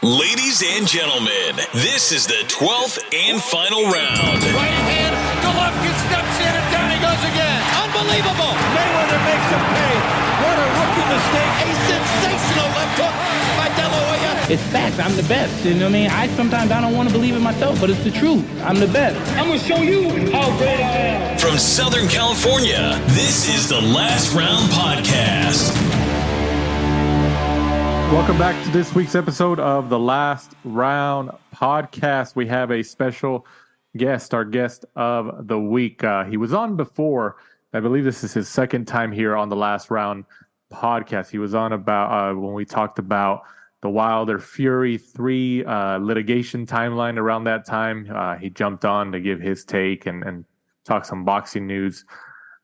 Ladies and gentlemen, this is the 12th and final round. Right hand, Golovkin steps in and down he goes again. Unbelievable. Mayweather makes him pay. What a rookie mistake. A sensational left hook by De La Hoya. It's facts. I'm the best. You know what I mean? Sometimes I don't want to believe it myself, but it's the truth. I'm the best. I'm going to show you how great I am. From Southern California, this is the Last Round Podcast. Welcome back to this week's episode of the Last Round Podcast. We have a special guest, our guest of the week. He was on before. I believe this is his second time here on the Last Round Podcast. He was on about when we talked about the Wilder Fury 3 litigation timeline around that time. He jumped on to give his take and talk some boxing news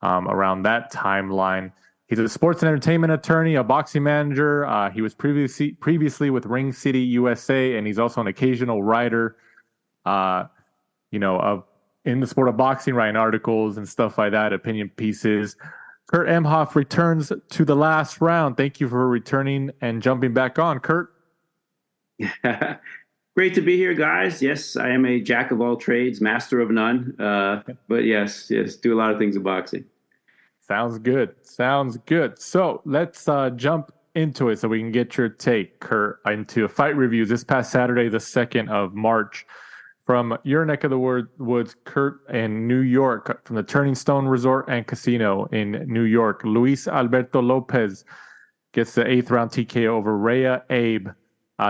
around that timeline. He's a sports and entertainment attorney, a boxing manager. He was previously with Ring City USA, and he's also an occasional writer, in the sport of boxing, writing articles and stuff like that, opinion pieces. Kurt Emhoff returns to the Last Round. Thank you for returning and jumping back on, Kurt. Great to be here, guys. Yes, I am a jack of all trades, master of none. But yes, do a lot of things in boxing. Sounds good. So let's jump into it so we can get your take, Kurt, into fight reviews this past Saturday, the 2nd of March. From your neck of the woods, Kurt, in New York, from the Turning Stone Resort and Casino in New York, Luis Alberto Lopez gets the 8th round TKO over Rhea Abe.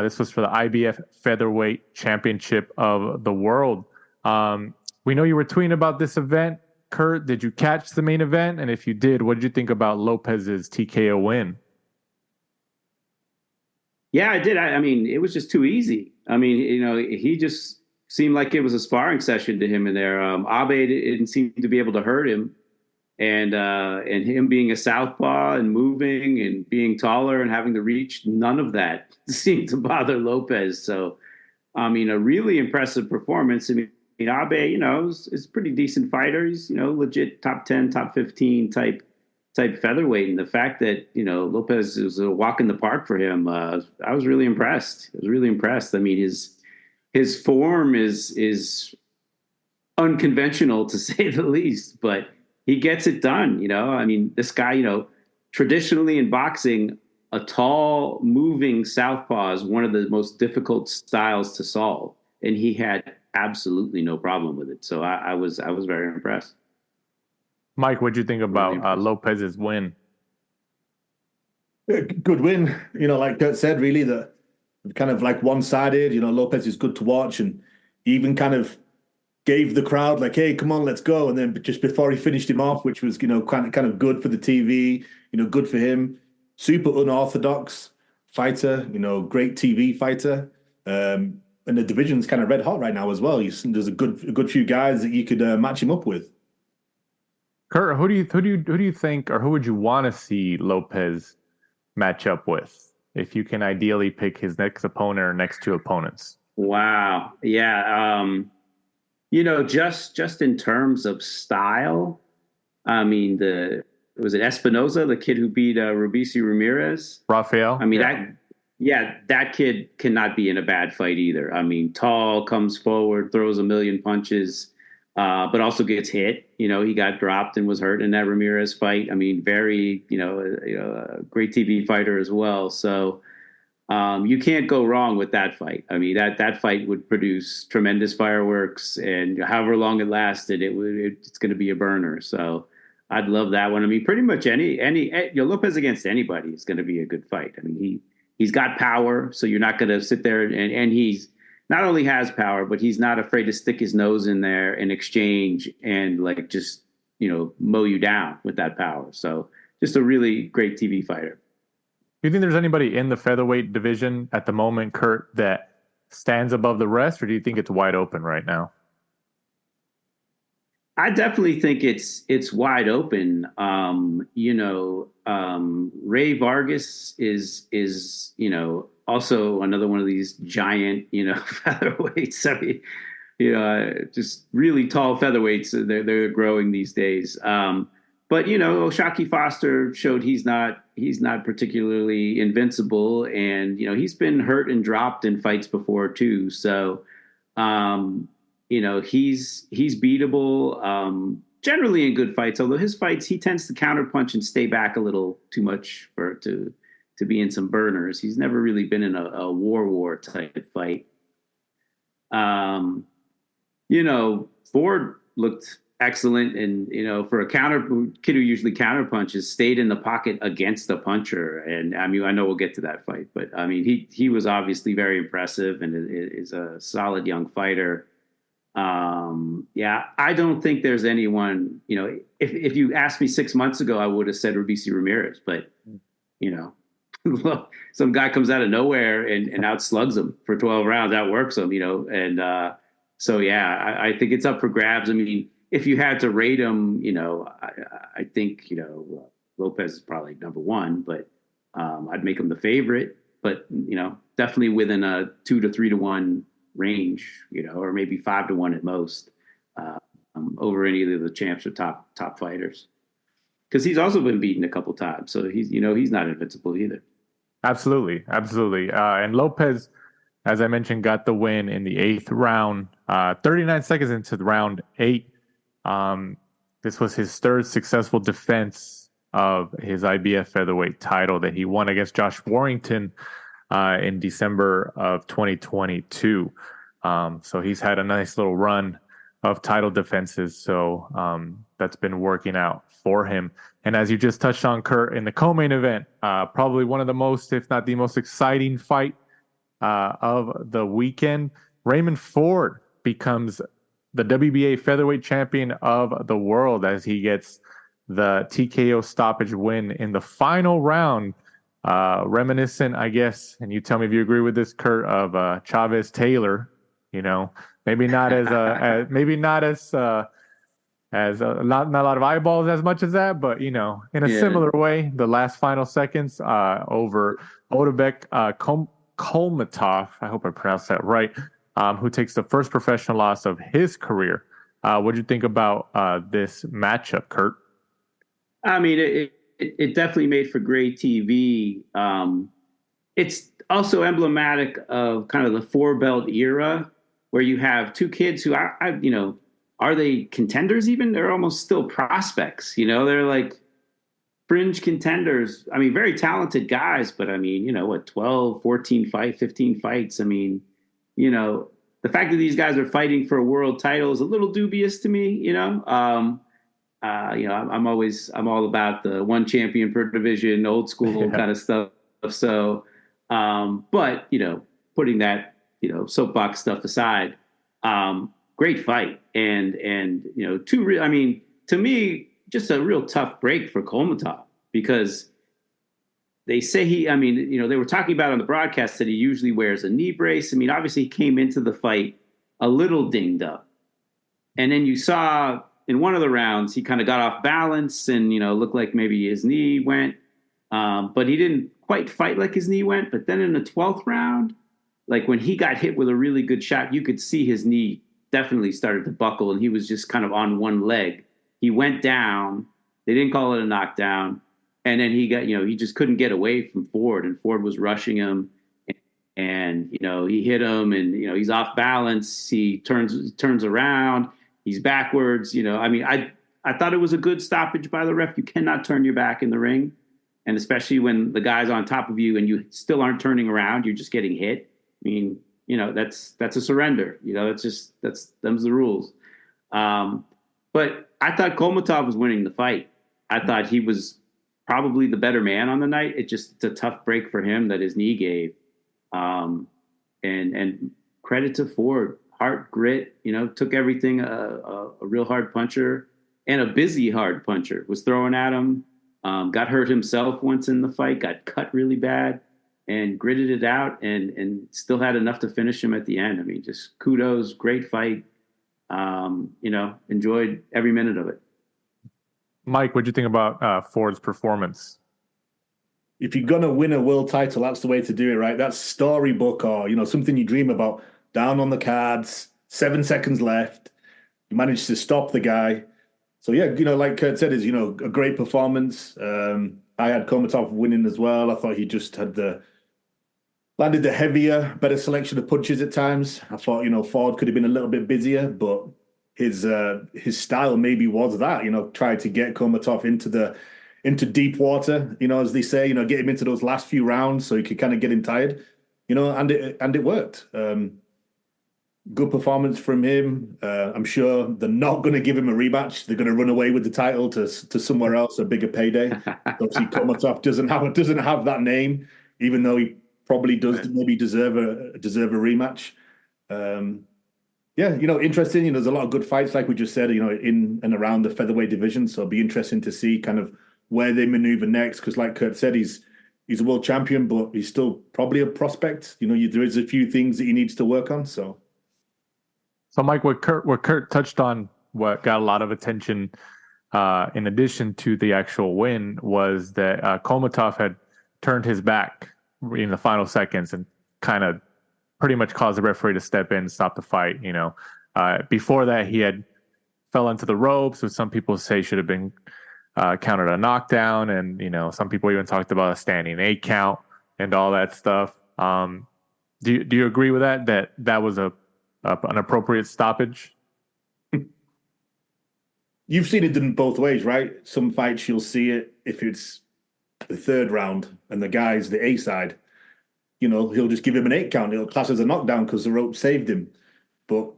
This was for the IBF Featherweight Championship of the World. We know you were tweeting about this event. Kurt, did you catch the main event? And if you did, what did you think about Lopez's TKO win? Yeah, I did. I mean, it was just too easy. I mean, he just seemed like it was a sparring session to him in there. Abe didn't seem to be able to hurt him. And him being a southpaw and moving and being taller and having the reach, none of that seemed to bother Lopez. So, I mean, a really impressive performance. I mean, Abe, is a pretty decent fighter. He's, legit top 10, top 15 type featherweight. And the fact that, Lopez was a walk in the park for him, I was really impressed. I mean, his form is unconventional, to say the least, but he gets it done. I mean, this guy, traditionally in boxing, a tall, moving southpaw is one of the most difficult styles to solve. And he had absolutely no problem with it. So I was very impressed. Mike, what'd you think about Lopez's win? Good win. Like Kurt said, really, the kind of like one-sided. Lopez is good to watch, and he even kind of gave the crowd like, "Hey, come on, let's go!" And then just before he finished him off, which was kind of good for the TV. Good for him. Super unorthodox fighter. Great TV fighter. And the division's kind of red hot right now as well. There's a good few guys that you could match him up with. Kurt, who do you think, or who would you want to see Lopez match up with if you can ideally pick his next opponent or next two opponents? Wow, yeah. Just in terms of style, I mean, was it Espinoza, the kid who beat Rubisi Ramirez? Rafael. I mean, that kid cannot be in a bad fight either. I mean, tall, comes forward, throws a million punches, but also gets hit. He got dropped and was hurt in that Ramirez fight. I mean, very, a great TV fighter as well. So you can't go wrong with that fight. I mean, that fight would produce tremendous fireworks, and however long it lasted, it's going to be a burner. So I'd love that one. I mean, pretty much any Lopez against anybody is going to be a good fight. I mean, He's got power, so you're not going to sit there and he's not only has power, but he's not afraid to stick his nose in there and exchange and just mow you down with that power. So just a really great TV fighter. Do you think there's anybody in the featherweight division at the moment, Kurt, that stands above the rest, or do you think it's wide open right now? I definitely think it's wide open. Ray Vargas is also another one of these giant, featherweights. I mean, just really tall featherweights. They're growing these days. But Shaki Foster showed he's not particularly invincible, and he's been hurt and dropped in fights before too. So he's beatable generally in good fights. Although his fights, he tends to counterpunch and stay back a little too much to be in some burners. He's never really been in a war type fight. Ford looked excellent, and for a kid who usually counterpunches, stayed in the pocket against the puncher. And I know we'll get to that fight, but he was obviously very impressive and is a solid young fighter. I don't think there's anyone. If you asked me 6 months ago, I would have said Robeisy Ramirez, but some guy comes out of nowhere and outslugs him for 12 rounds, outworks him, and I think it's up for grabs. If you had to rate him, I think, Lopez is probably number one, but I'd make him the favorite, but, definitely within a 2 to 3 to 1 range, or maybe 5 to 1 at most, over any of the champs or top fighters. Because he's also been beaten a couple times. So he's not invincible either. Absolutely. And Lopez, as I mentioned, got the win in the 8th round, 39 seconds into round 8. This was his third successful defense of his IBF featherweight title that he won against Josh Warrington in December of 2022. So he's had a nice little run of title defenses. So that's been working out for him. And as you just touched on, Kurt, in the co-main event, probably one of the most, if not the most exciting fight of the weekend, Raymond Ford becomes the WBA featherweight champion of the world as he gets the TKO stoppage win in the final round, reminiscent, I guess, and you tell me if you agree with this, Kurt, of Chavez Taylor. Maybe not as not a lot of eyeballs as much as that, but in a similar way, the last final seconds over Otabek Kolmatov, I hope I pronounced that right, who takes the first professional loss of his career. What do you think about this matchup, Kurt? It definitely made for great TV. It's also emblematic of kind of the four-belt era where you have two kids who are they contenders even? They're almost still prospects. They're like fringe contenders. Very talented guys, but 12, 14 fight, 15 fights. The fact that these guys are fighting for a world title is a little dubious to me. I'm all about the one champion per division, old school kind of stuff. So, but putting that, soapbox stuff aside, great fight. And to me, just a real tough break for Kolmatov, because they say they were talking about on the broadcast that he usually wears a knee brace. Obviously he came into the fight a little dinged up. And then you saw in one of the rounds, he kind of got off balance and, looked like maybe his knee went. But he didn't quite fight like his knee went. But then in the 12th round, like when he got hit with a really good shot, you could see his knee definitely started to buckle, and he was just kind of on one leg. He went down. They didn't call it a knockdown. And then he got, he just couldn't get away from Ford, and Ford was rushing him. And, he hit him, and, he's off balance. He turns around. He's backwards. I thought it was a good stoppage by the ref. You cannot turn your back in the ring. And especially when the guy's on top of you and you still aren't turning around, you're just getting hit. That's a surrender. That's them's the rules. But I thought Kolmatov was winning the fight. I thought he was probably the better man on the night. It's a tough break for him that his knee gave. And credit to Ford, heart, grit, took everything a real hard puncher and a busy hard puncher was throwing at him. Got hurt himself once in the fight, got cut really bad, and gritted it out and still had enough to finish him at the end. Just kudos, great fight. Enjoyed every minute of it. Mike, what do you think about Ford's performance? If you're going to win a world title, that's the way to do it, right? That's storybook or, something you dream about. Down on the cards, 7 seconds left. You managed to stop the guy. So yeah, like Kurt said, is a great performance. I had Komatov winning as well. I thought he just had landed the heavier, better selection of punches at times. I thought Ford could have been a little bit busier, but his style maybe was that tried to get Komatov into deep water, as they say, get him into those last few rounds so he could kind of get him tired, and it worked. Good performance from him. I'm sure they're not going to give him a rematch. They're going to run away with the title to somewhere else, a bigger payday. Obviously, Komatov doesn't have that name, even though he probably does maybe deserve a rematch. Interesting. There's a lot of good fights, like we just said, in and around the featherweight division. So it'll be interesting to see kind of where they maneuver next. Because, like Kurt said, he's a world champion, but he's still probably a prospect. There is a few things that he needs to work on. So Mike, what Kurt touched on, what got a lot of attention, in addition to the actual win, was that Komatov had turned his back in the final seconds and kind of pretty much caused the referee to step in and stop the fight. Before that, he had fell into the ropes, which some people say should have been counted a knockdown, and some people even talked about a standing 8 count and all that stuff. Do you agree with that was an appropriate stoppage? You've seen it done both ways, right? Some fights you'll see it if it's the third round and the guy's the A side. He'll just give him an 8 count. It'll class as a knockdown because the rope saved him. But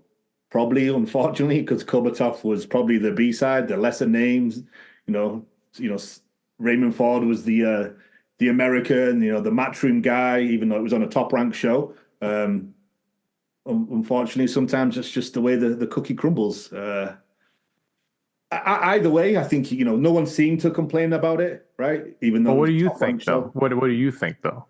probably, unfortunately, because Komatov was probably the B side, the lesser names. Raymond Ford was the American, the matchroom guy, even though it was on a top ranked show. Unfortunately, sometimes it's just the way the cookie crumbles. Either way, I think no one seemed to complain about it, right? Even though. But what do you think, though? What do you think, though?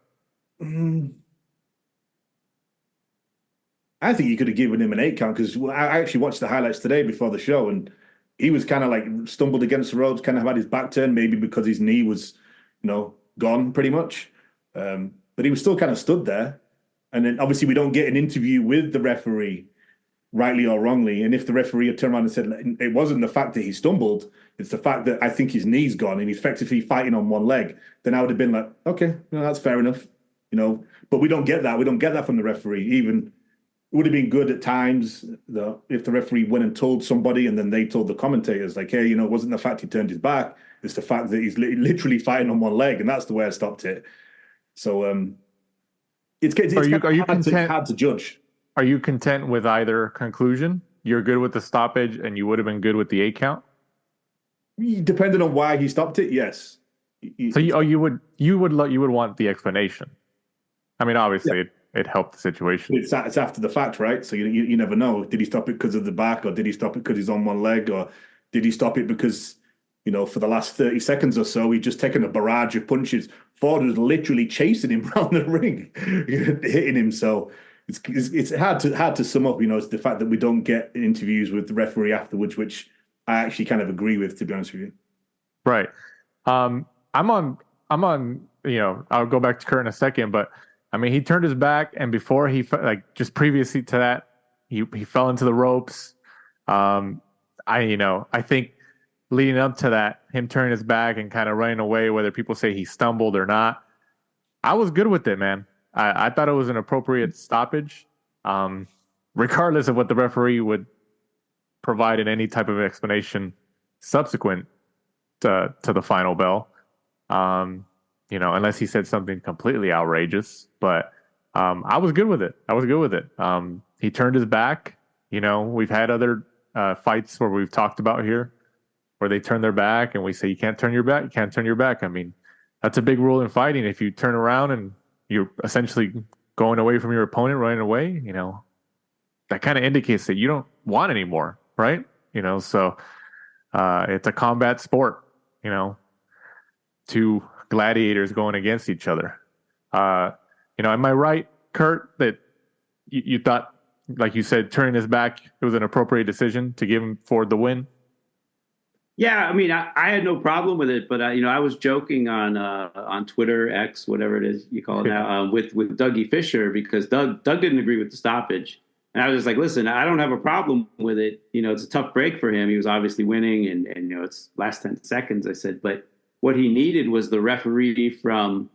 I think you could have given him an 8 count because I actually watched the highlights today before the show, and he was kind of like stumbled against the ropes, kind of had his back turned, maybe because his knee was, gone pretty much. But he was still kind of stood there. And then obviously we don't get an interview with the referee, rightly or wrongly. And if the referee had turned around and said it wasn't the fact that he stumbled, it's the fact that I think his knee's gone and he's effectively fighting on one leg, then I would have been like, okay, that's fair enough, But we don't get that. We don't get that from the referee. Even it would have been good at times if the referee went and told somebody and then they told the commentators, like, hey, it wasn't the fact he turned his back. It's the fact that he's literally fighting on one leg. And that's the way I stopped it. So it's hard to judge. Are you content with either conclusion? You're good with the stoppage and you would have been good with the 8 count? Depending on why he stopped it, yes. So you would want the explanation. I mean, obviously, it helped the situation. It's after the fact, right? So you never know. Did he stop it because of the back, or did he stop it because he's on one leg, or did he stop it because for the last 30 seconds or so, he'd just taken a barrage of punches. Ford was literally chasing him around the ring, hitting him. So it's hard to sum up. It's the fact that we don't get interviews with the referee afterwards, which I actually kind of agree with, to be honest with you. Right. I'm on. I'll go back to Kurt in a second, but I mean, he turned his back, and before just previously to that, he fell into the ropes. I think leading up to that, him turning his back and kind of running away, whether people say he stumbled or not, I was good with it, man. I thought it was an appropriate stoppage, regardless of what the referee would provide in any type of explanation subsequent to the final bell. Unless he said something completely outrageous. But I was good with it. He turned his back. We've had other fights where we've talked about here where they turn their back and we say, you can't turn your back. You can't turn your back. I mean, that's a big rule in fighting. If you turn around and you're essentially going away from your opponent, running away, that kind of indicates that you don't want anymore, right? So it's a combat sport, two gladiators going against each other. Am I right, Kurt, that you thought, like you said, turning his back, it was an appropriate decision to give him Ford the win? Yeah, I mean, I had no problem with it, but I was joking on Twitter, X, whatever it is you call it now, with Dougie Fisher, because Doug didn't agree with the stoppage, And I was just like, listen, I don't have a problem with it. It's a tough break for him. He was obviously winning, and it's last 10 seconds. I said, but what he needed was the referee from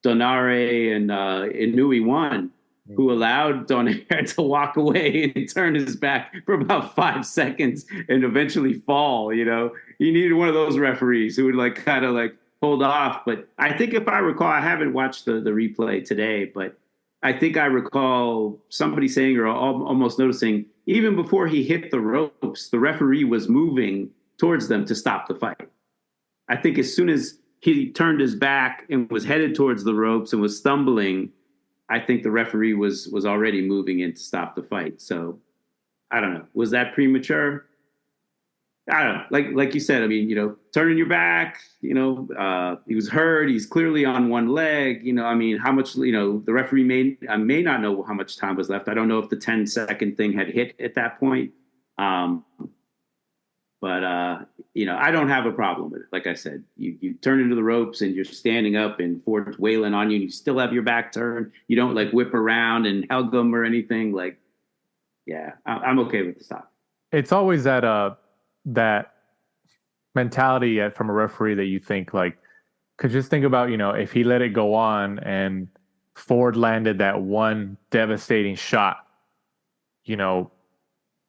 Donaire and Inouye 1, who allowed Donaire to walk away and turn his back for about 5 seconds and eventually fall. He needed one of those referees who would kind of hold off. But I think if I recall, I haven't watched the replay today, but I think I recall somebody saying or almost noticing, even before he hit the ropes, the referee was moving towards them to stop the fight. I think as soon as he turned his back and was headed towards the ropes and was stumbling, I think the referee was already moving in to stop the fight. So I don't know. Was that premature? I don't know. Like you said, I mean, turning your back, he was hurt. He's clearly on one leg. How much, the referee may not know how much time was left. I don't know if the 10-second thing had hit at that point. But I don't have a problem with it. Like I said, you turn into the ropes and you're standing up and Ford's wailing on you and you still have your back turned. You don't whip around and hug them or anything. I'm okay with the stop. It's always that mentality from a referee that you think could just think about, if he let it go on and Ford landed that one devastating shot,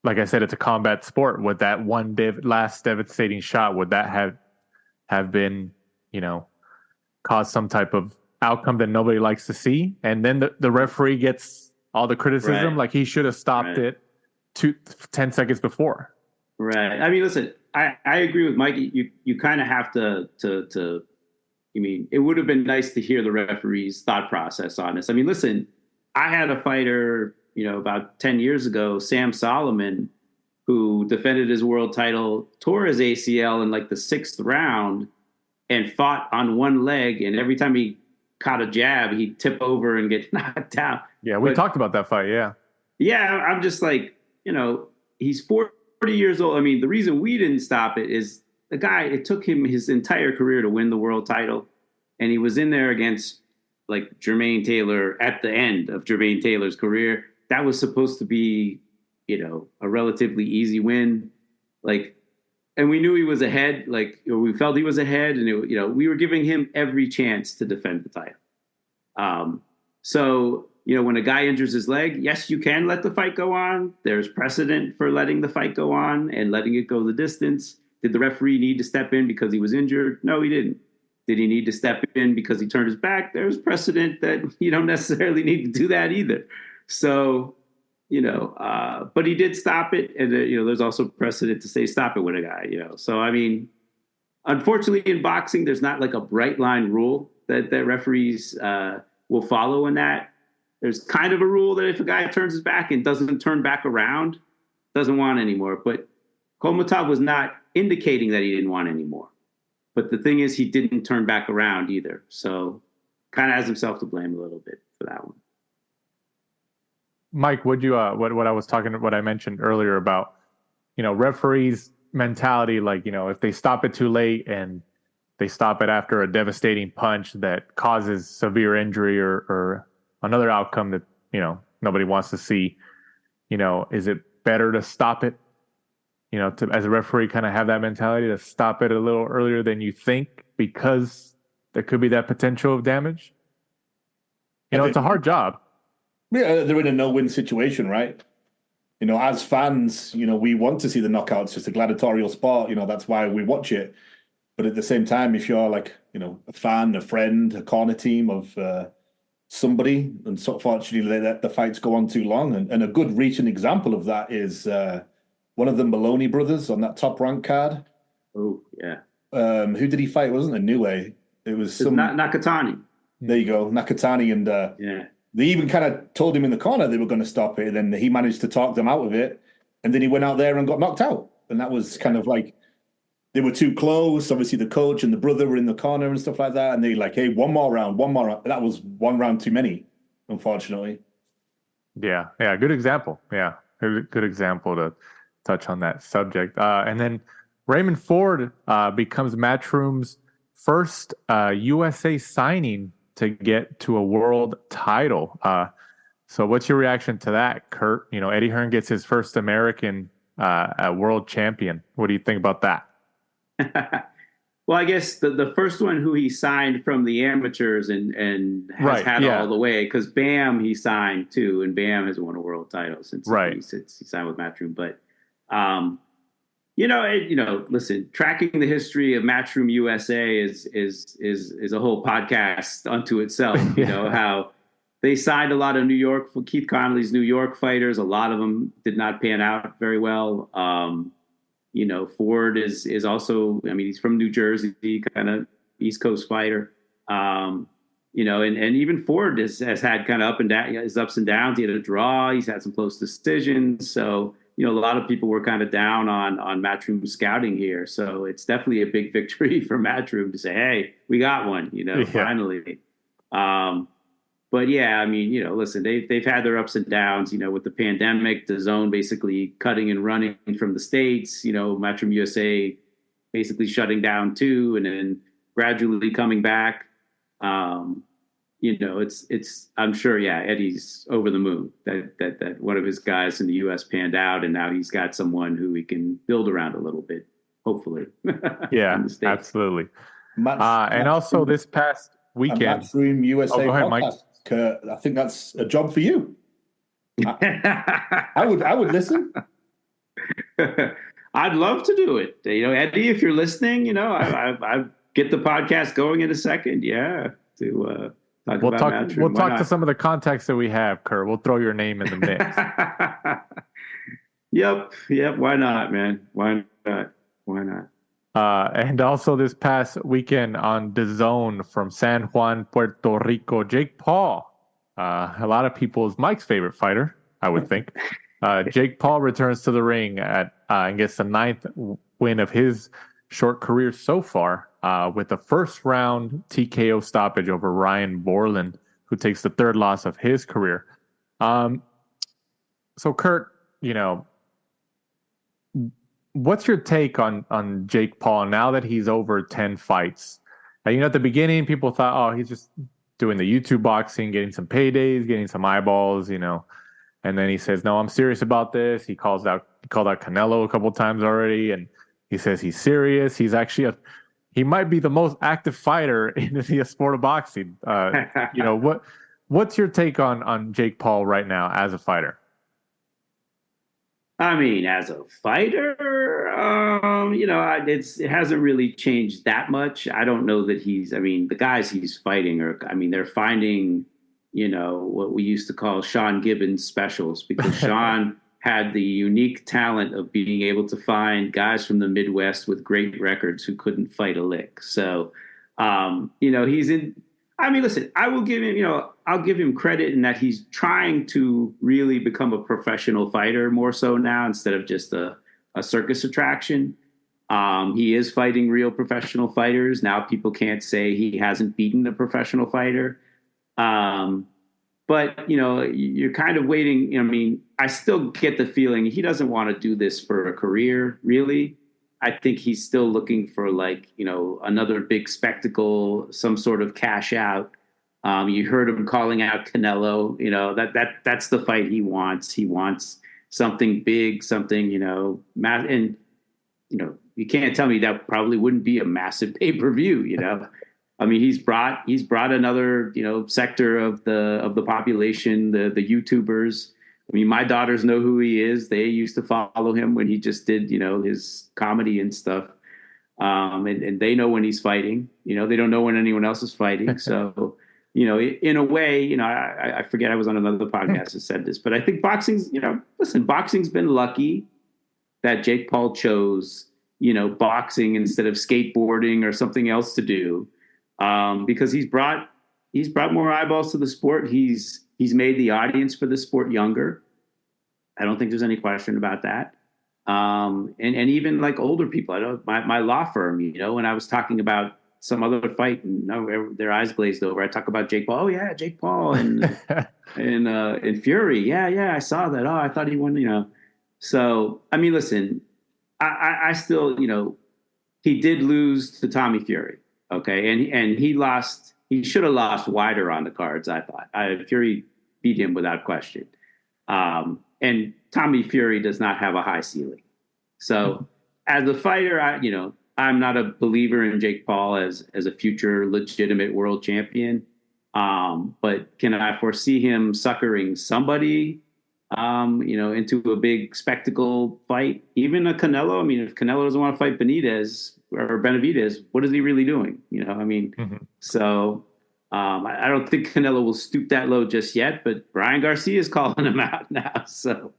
like I said, it's a combat sport. Would that one last devastating shot, would that have been, caused some type of outcome that nobody likes to see? And then the referee gets all the criticism, he should have stopped it 10 seconds before. Right. I mean, listen, I agree with Mike. You kind of have to it would have been nice to hear the referee's thought process on this. I mean, listen, I had a fighter, about 10 years ago, Sam Solomon, who defended his world title, tore his ACL in the 6th round and fought on one leg. And every time he caught a jab, he'd tip over and get knocked out. Yeah, we talked about that fight. Yeah. Yeah. I'm just he's 40 years old. I mean, the reason we didn't stop it is the guy, it took him his entire career to win the world title. And he was in there against Jermaine Taylor at the end of Jermaine Taylor's career. That was supposed to be, a relatively easy win. And we knew he was ahead, we felt he was ahead, and we were giving him every chance to defend the title. So, when a guy injures his leg, yes, you can let the fight go on. There's precedent for letting the fight go on and letting it go the distance. Did the referee need to step in because he was injured? No, he didn't. Did he need to step in because he turned his back? There's precedent that you don't necessarily need to do that either. So, but he did stop it. And, there's also precedent to say stop it with a guy, So, I mean, unfortunately in boxing, there's not a bright line rule that referees will follow in that. There's kind of a rule that if a guy turns his back and doesn't turn back around, doesn't want anymore. But Kolmatov was not indicating that he didn't want anymore. But the thing is, he didn't turn back around either. So kind of has himself to blame a little bit for that one. Mike, would you what I mentioned earlier about, referees' mentality, if they stop it too late and they stop it after a devastating punch that causes severe injury or another outcome that, nobody wants to see, is it better to stop it? As a referee, kind of have that mentality to stop it a little earlier than you think because there could be that potential of damage. It's a hard job. Yeah, they're in a no-win situation, right? As fans, we want to see the knockouts. It's a gladiatorial sport. That's why we watch it. But at the same time, if you're a fan, a friend, a corner team of somebody, and so fortunately they let the fights go on too long, and a good recent example of that is one of the Maloney brothers on that top rank card. Oh, yeah. Who did he fight? It wasn't Inoue. It was Nakatani. There you go, Nakatani. And yeah. They even kind of told him in the corner they were going to stop it, and then he managed to talk them out of it. And then he went out there and got knocked out. And that was kind of they were too close. Obviously, the coach and the brother were in the corner and stuff like that. And they hey, one more round. That was one round too many, unfortunately. Yeah. Good example. Yeah. Good example to touch on that subject. And then Raymond Ford becomes Matchroom's first USA signing to get to a world title. So what's your reaction to that, Kurt? Eddie Hearn gets his first American world champion. What do you think about that? Well, I guess the first one who he signed from the amateurs and has had all the way, because Bam he signed too, and Bam has won a world title since he signed with Matchroom. But listen, tracking the history of Matchroom USA is a whole podcast unto itself. You know how they signed a lot of Keith Connolly's New York fighters. A lot of them did not pan out very well. Ford is also, he's from New Jersey, kind of East Coast fighter. And even Ford has had kind of his ups and downs. He had a draw. He's had some close decisions. So, a lot of people were kind of down on Matchroom scouting here. So it's definitely a big victory for Matchroom to say, hey, we got one, finally. But yeah, listen, they've had their ups and downs, with the pandemic, the zone basically cutting and running from the States, Matchroom USA basically shutting down too, and then gradually coming back. It's I'm sure, Eddie's over the moon that one of his guys in the US panned out, and now he's got someone who he can build around a little bit, hopefully. Yeah, absolutely. And also this past weekend, Matchroom USA go ahead, podcast. Mike. Kurt, I think that's a job for you. I would listen. I'd love to do it. Eddie, if you're listening, I get the podcast going in a second. Yeah, to talk about Matchroom. We'll talk to some of the contacts that we have, Kurt. We'll throw your name in the mix. Yep. Why not, man? Why not? And also this past weekend on DAZN from San Juan, Puerto Rico, Jake Paul, a lot of people's Mike's favorite fighter, I would think. Jake Paul returns to the ring at, I guess, the 9th win of his short career so far, with the first round TKO stoppage over Ryan Borland, who takes the 3rd loss of his career. So Kurt, what's your take on Jake Paul now that he's over 10 fights? At the beginning, people thought, oh, he's just doing the YouTube boxing, getting some paydays, getting some eyeballs, And then he says, no, I'm serious about this. He called out Canelo a couple times already, and he says he's serious. He's actually he might be the most active fighter in the sport of boxing. What's your take on Jake Paul right now as a fighter? As a fighter, it hasn't really changed that much. I don't know that the guys he's fighting they're finding, what we used to call Sean Gibbons specials, because Sean had the unique talent of being able to find guys from the Midwest with great records who couldn't fight a lick. So, he's in. Listen, I'll give him credit in that he's trying to really become a professional fighter more so now, instead of just a circus attraction. He is fighting real professional fighters. Now people can't say he hasn't beaten a professional fighter. But, you're kind of waiting. I still get the feeling he doesn't want to do this for a career, really. I think he's still looking for another big spectacle, some sort of cash out. You heard him calling out Canelo, that's the fight he wants. He wants something big, something, and, you can't tell me that probably wouldn't be a massive pay-per-view, he's brought another, sector of the population, the YouTubers. My daughters know who he is. They used to follow him when he just did, his comedy and stuff. And they know when he's fighting. They don't know when anyone else is fighting. So, in a way, I forget, I was on another podcast that said this, but I think boxing's been lucky that Jake Paul chose, boxing instead of skateboarding or something else to do, because he's brought more eyeballs to the sport. He's made the audience for the sport younger. I don't think there's any question about that. And even older people. I know my law firm, when I was talking about some other fight, and their eyes glazed over. I talk about Jake Paul. Oh yeah, Jake Paul and and Fury. Yeah, I saw that. Oh, I thought he won. So listen, I still, he did lose to Tommy Fury. Okay, and he lost. He should have lost wider on the cards, I thought. Fury beat him without question. And Tommy Fury does not have a high ceiling. So as a fighter, I'm not a believer in Jake Paul as a future legitimate world champion. But can I foresee him suckering somebody, into a big spectacle fight? Even a Canelo. I mean, if Canelo doesn't want to fight Benavidez, what is he really doing? So I don't think Canelo will stoop that low just yet, but Brian Garcia is calling him out now. So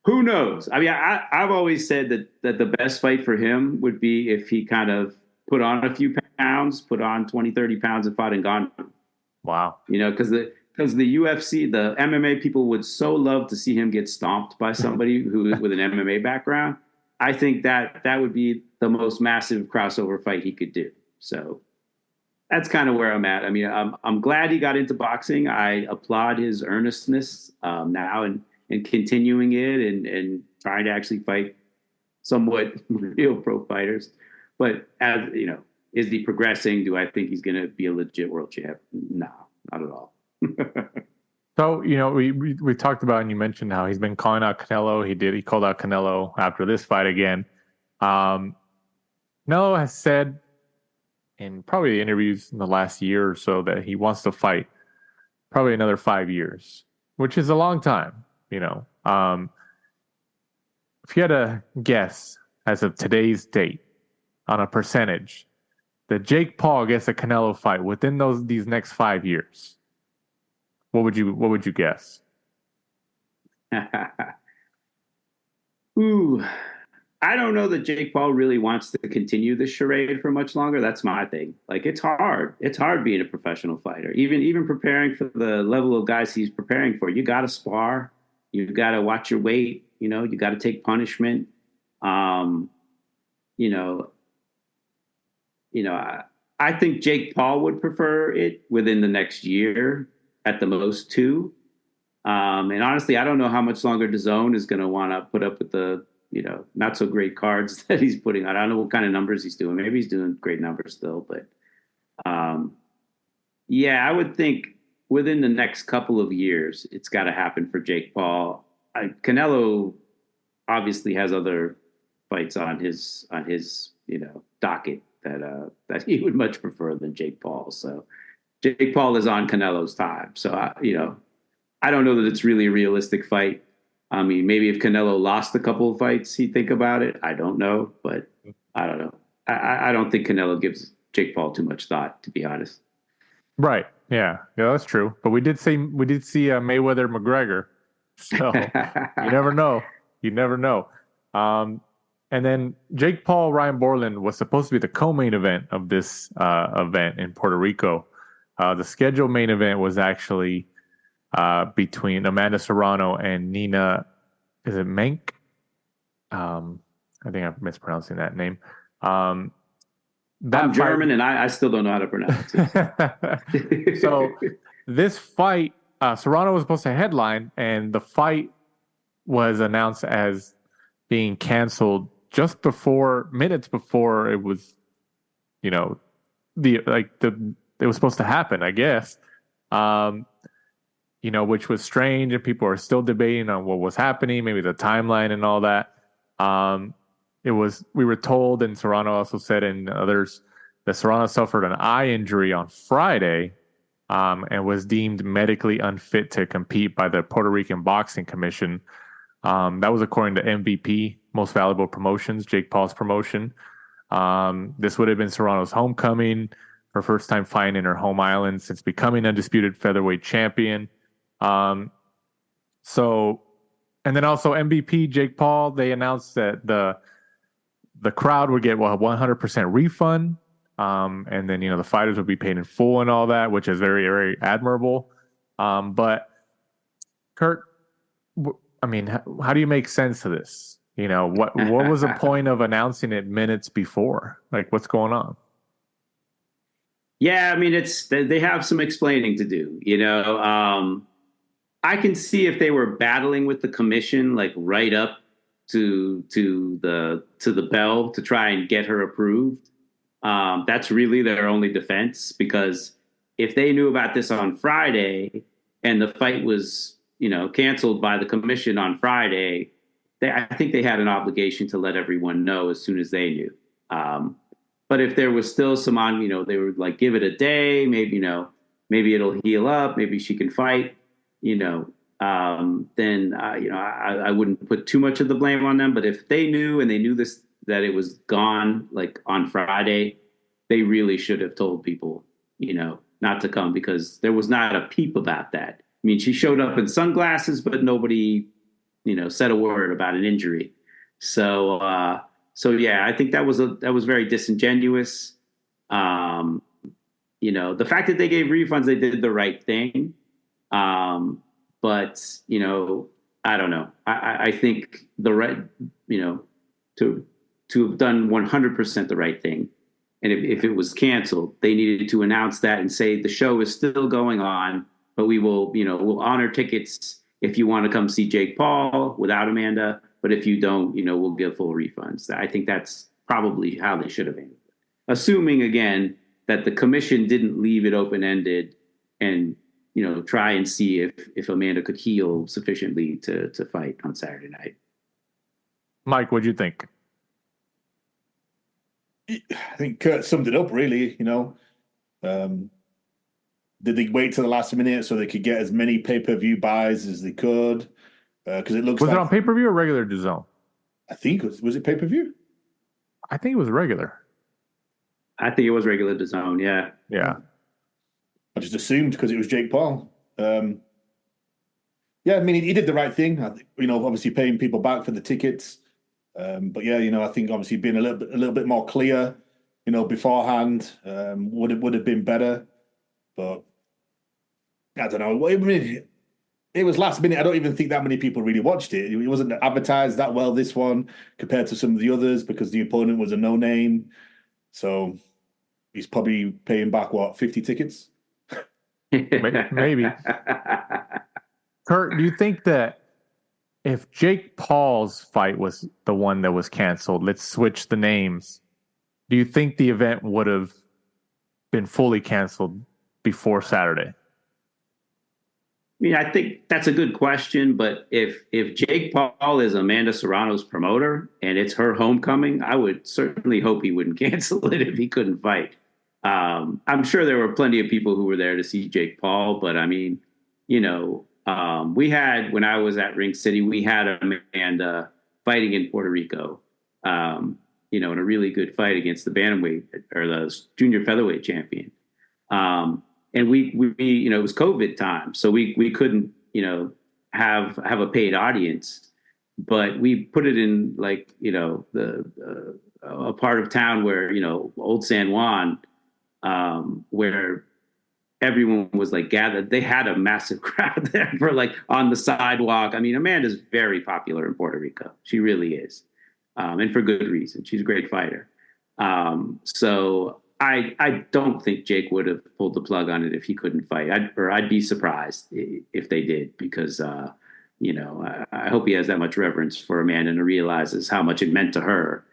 who knows? I mean, I've always said that the best fight for him would be if he kind of put on a few pounds, put on 20, 30 pounds and fought in Ghana. Wow. Because the UFC, the MMA people would so love to see him get stomped by somebody with an MMA background. I think that would be the most massive crossover fight he could do. So that's kind of where I'm at. I mean, I'm glad he got into boxing. I applaud his earnestness now and continuing it and trying to actually fight somewhat real pro fighters. But as is he progressing? Do I think he's going to be a legit world champ? No, not at all. So, we talked about, and you mentioned how he's been calling out Canelo. He called out Canelo after this fight again. Canelo has said in probably the interviews in the last year or so that he wants to fight probably another 5 years, which is a long time, If you had to guess as of today's date on a percentage that Jake Paul gets a Canelo fight within these next 5 years, what would you guess? Ooh, I don't know that Jake Paul really wants to continue this charade for much longer. That's my thing. Like, it's hard. It's hard being a professional fighter. Even preparing for the level of guys he's preparing for. You got to spar. You got to watch your weight. You got to take punishment. I think Jake Paul would prefer it within the next year, at the most 2. And honestly, I don't know how much longer DAZN is going to want to put up with the, not so great cards that he's putting out. I don't know what kind of numbers he's doing. Maybe he's doing great numbers still, but I would think within the next couple of years, it's got to happen for Jake Paul. Canelo obviously has other fights on his docket that he would much prefer than Jake Paul. So Jake Paul is on Canelo's time. So I don't know that it's really a realistic fight. I mean, maybe if Canelo lost a couple of fights, he'd think about it. I don't know, but I don't know. I don't think Canelo gives Jake Paul too much thought, to be honest. Right. Yeah, that's true. But we did see Mayweather McGregor. So you never know. And then Jake Paul, Ryan Borland was supposed to be the co-main event of this event in Puerto Rico. The scheduled main event was actually between Amanda Serrano and Nina. Is it Menk? I think I'm mispronouncing that name. I'm German, and I still don't know how to pronounce it. So this fight, Serrano was supposed to headline, and the fight was announced as being canceled just minutes before it was, it was supposed to happen, I guess. Which was strange, and people are still debating on what was happening, maybe the timeline and all that. We were told, and Serrano also said, and others, that Serrano suffered an eye injury on Friday, and was deemed medically unfit to compete by the Puerto Rican Boxing Commission. That was according to MVP, Most Valuable Promotions, Jake Paul's promotion. This would have been Serrano's homecoming, her first time fighting in her home island since becoming undisputed featherweight champion. And then also MVP, Jake Paul, they announced that the crowd would get a 100% refund. And then, the fighters would be paid in full and all that, which is very, very admirable. But Kurt, how do you make sense of this? What was the point of announcing it minutes before? Like, what's going on? Yeah, they have some explaining to do. I can see if they were battling with the commission, like right up to the bell to try and get her approved. That's really their only defense, because if they knew about this on Friday and the fight was, canceled by the commission on Friday, I think they had an obligation to let everyone know as soon as they knew. But if there was still some they were like, give it a day, maybe, maybe it'll heal up, maybe she can fight, then, I wouldn't put too much of the blame on them. But if they knew and they knew that it was gone, like on Friday, they really should have told people, not to come, because there was not a peep about that. I mean, she showed up in sunglasses, but nobody, said a word about an injury. So yeah, I think that was very disingenuous. The fact that they gave refunds, they did the right thing. But I don't know. I think the right, to have done 100% the right thing. And if it was canceled, they needed to announce that and say the show is still going on, but we will, we'll honor tickets if you want to come see Jake Paul without Amanda. But if you don't, we'll give full refunds. I think that's probably how they should have handled it. Assuming, again, that the commission didn't leave it open-ended and, try and see if Amanda could heal sufficiently to fight on Saturday night. Mike, what'd you think? I think Kurt summed it up, really. Did they wait till the last minute so they could get as many pay-per-view buys as they could? Because it looks was like... it on pay-per-view or regular DAZN? I think was it pay-per-view? I think it was regular. I think it was regular DAZN, yeah. Yeah. I just assumed because it was Jake Paul. Yeah, I mean, he did the right thing. I think, obviously paying people back for the tickets. But yeah, I think obviously being a little bit more clear, beforehand would have been better. But I don't know. I mean, it was last minute. I don't even think that many people really watched it. It wasn't advertised that well, this one, compared to some of the others, because the opponent was a no-name. So he's probably paying back, 50 tickets? Maybe. Kurt, do you think that if Jake Paul's fight was the one that was canceled, let's switch the names, do you think the event would have been fully canceled before Saturday? I mean, I think that's a good question, but if Jake Paul is Amanda Serrano's promoter and it's her homecoming, I would certainly hope he wouldn't cancel it if he couldn't fight. I'm sure there were plenty of people who were there to see Jake Paul, but I mean, we had, when I was at Ring City, we had Amanda fighting in Puerto Rico, in a really good fight against the bantamweight or the junior featherweight champion. And we it was COVID time, so we couldn't, have a paid audience, but we put it in like, a part of town where, Old San Juan, where everyone was like gathered. They had a massive crowd there for like on the sidewalk. I mean, Amanda's very popular in Puerto Rico. She really is. And for good reason. She's a great fighter. So I don't think Jake would have pulled the plug on it if he couldn't fight. I'd be surprised if they did, because, I hope he has that much reverence for Amanda and realizes how much it meant to her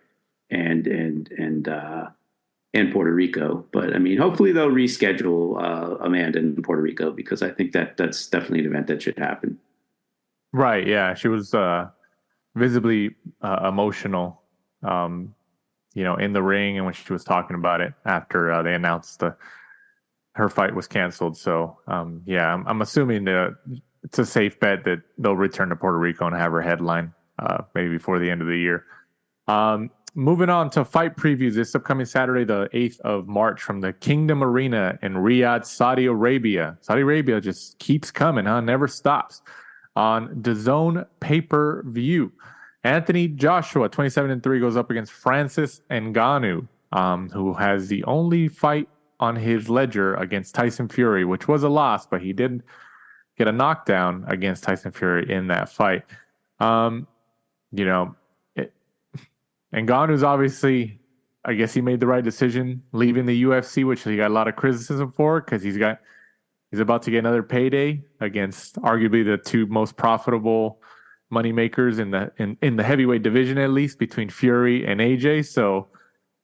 and Puerto Rico. But I mean, hopefully they'll reschedule Amanda in Puerto Rico, because I think that's definitely an event that should happen. Right. Yeah. She was visibly emotional, in the ring, and when she was talking about it after they announced her fight was canceled. So, I'm assuming that it's a safe bet that they'll return to Puerto Rico and have her headline maybe before the end of the year. Moving on to fight previews this upcoming Saturday, the 8th of March, from the Kingdom Arena in Riyadh, Saudi Arabia. Saudi Arabia just keeps coming, never stops. On DAZN pay-per-view, Anthony Joshua, 27-3, goes up against Francis Ngannou, who has the only fight on his ledger against Tyson Fury, which was a loss, but he did get a knockdown against Tyson Fury in that fight. Ngannou's obviously, I guess he made the right decision leaving the UFC, which he got a lot of criticism for, because he's about to get another payday against arguably the two most profitable moneymakers in the heavyweight division, at least between Fury and AJ. So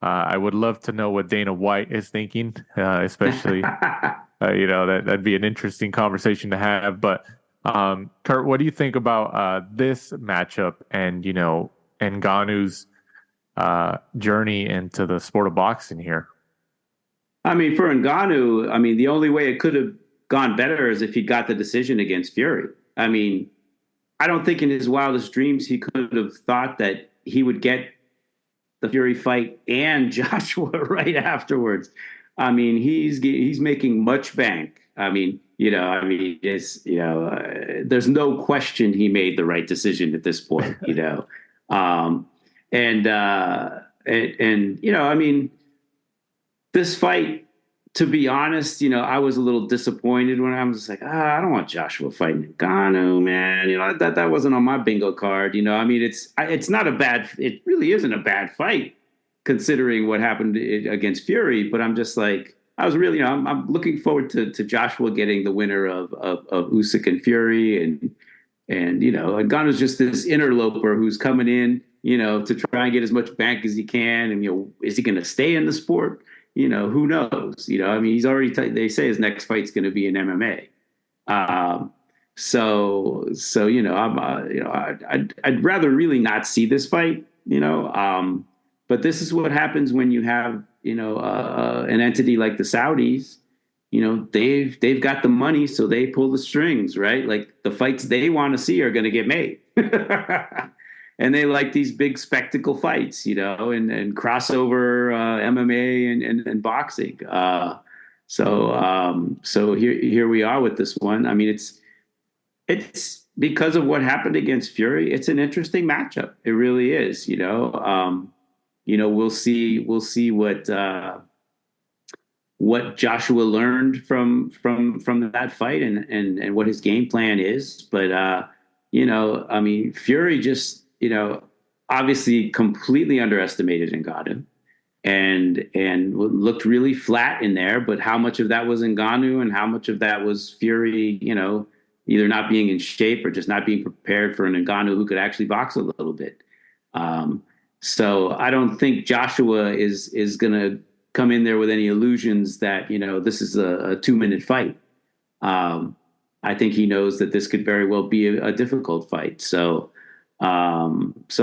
I would love to know what Dana White is thinking, especially that'd be an interesting conversation to have. But Kurt, what do you think about this matchup and Ngannou's journey into the sport of boxing here? I mean, for Ngannou, I mean, the only way it could have gone better is if he got the decision against Fury. I mean, I don't think in his wildest dreams he could have thought that he would get the Fury fight and Joshua right afterwards. I mean, he's making much bank. I mean, there's no question he made the right decision at this point. I mean, this fight, to be honest, I was a little disappointed when I was like, I don't want Joshua fighting Ngannou, man. That wasn't on my bingo card. I mean, it really isn't a bad fight considering what happened against Fury. But I'm just like, I'm looking forward to Joshua getting the winner of Usyk and Fury, and Ngannou's just this interloper who's coming in, to try and get as much bank as he can, and is he going to stay in the sport? Who knows? I mean, he's already. They say his next fight's going to be in MMA. I'd rather really not see this fight. But this is what happens when you have an entity like the Saudis. They've got the money, so they pull the strings, right? Like the fights they want to see are going to get made. And they like these big spectacle fights, and crossover MMA and boxing. So here we are with this one. I mean, it's because of what happened against Fury. It's an interesting matchup. It really is. We'll see what Joshua learned from that fight and what his game plan is. But I mean, Fury just. Obviously completely underestimated Ngannou and looked really flat in there. But how much of that was Ngannou and how much of that was Fury, either not being in shape or just not being prepared for an Ngannou who could actually box a little bit. So I don't think Joshua is going to come in there with any illusions that, this is a 2-minute fight. I think he knows that this could very well be a difficult fight. So it's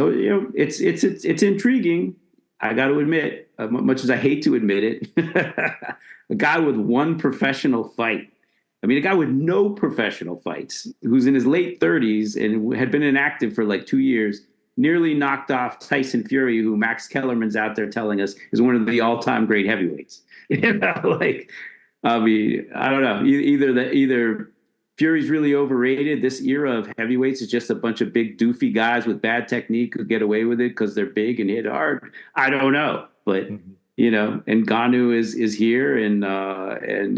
intriguing. I got to admit, much as I hate to admit it, a guy with one professional fight. I mean, a guy with no professional fights, who's in his late 30s and had been inactive for like 2 years, nearly knocked off Tyson Fury, who Max Kellerman's out there telling us is one of the all-time great heavyweights. I mean, I don't know. Either Fury's really overrated. This era of heavyweights is just a bunch of big doofy guys with bad technique who get away with it because they're big and hit hard. I don't know, but Ngannou is here, and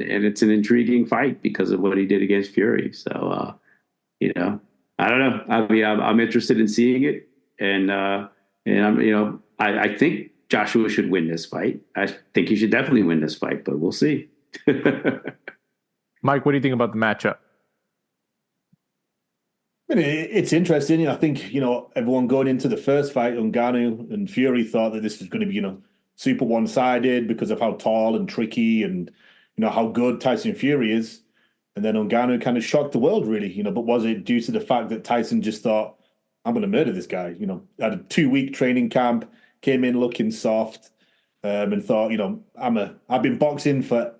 it's an intriguing fight because of what he did against Fury. So I don't know. I mean, I'm interested in seeing it, and I think Joshua should win this fight. I think he should definitely win this fight, but we'll see. Mike, what do you think about the matchup? I mean, it's interesting. I think, everyone going into the first fight, Ngannou and Fury, thought that this was going to be, super one-sided because of how tall and tricky and, how good Tyson Fury is. And then Ngannou kind of shocked the world, really, but was it due to the fact that Tyson just thought, I'm going to murder this guy? Had a 2-week training camp, came in looking soft, and thought, I've been boxing for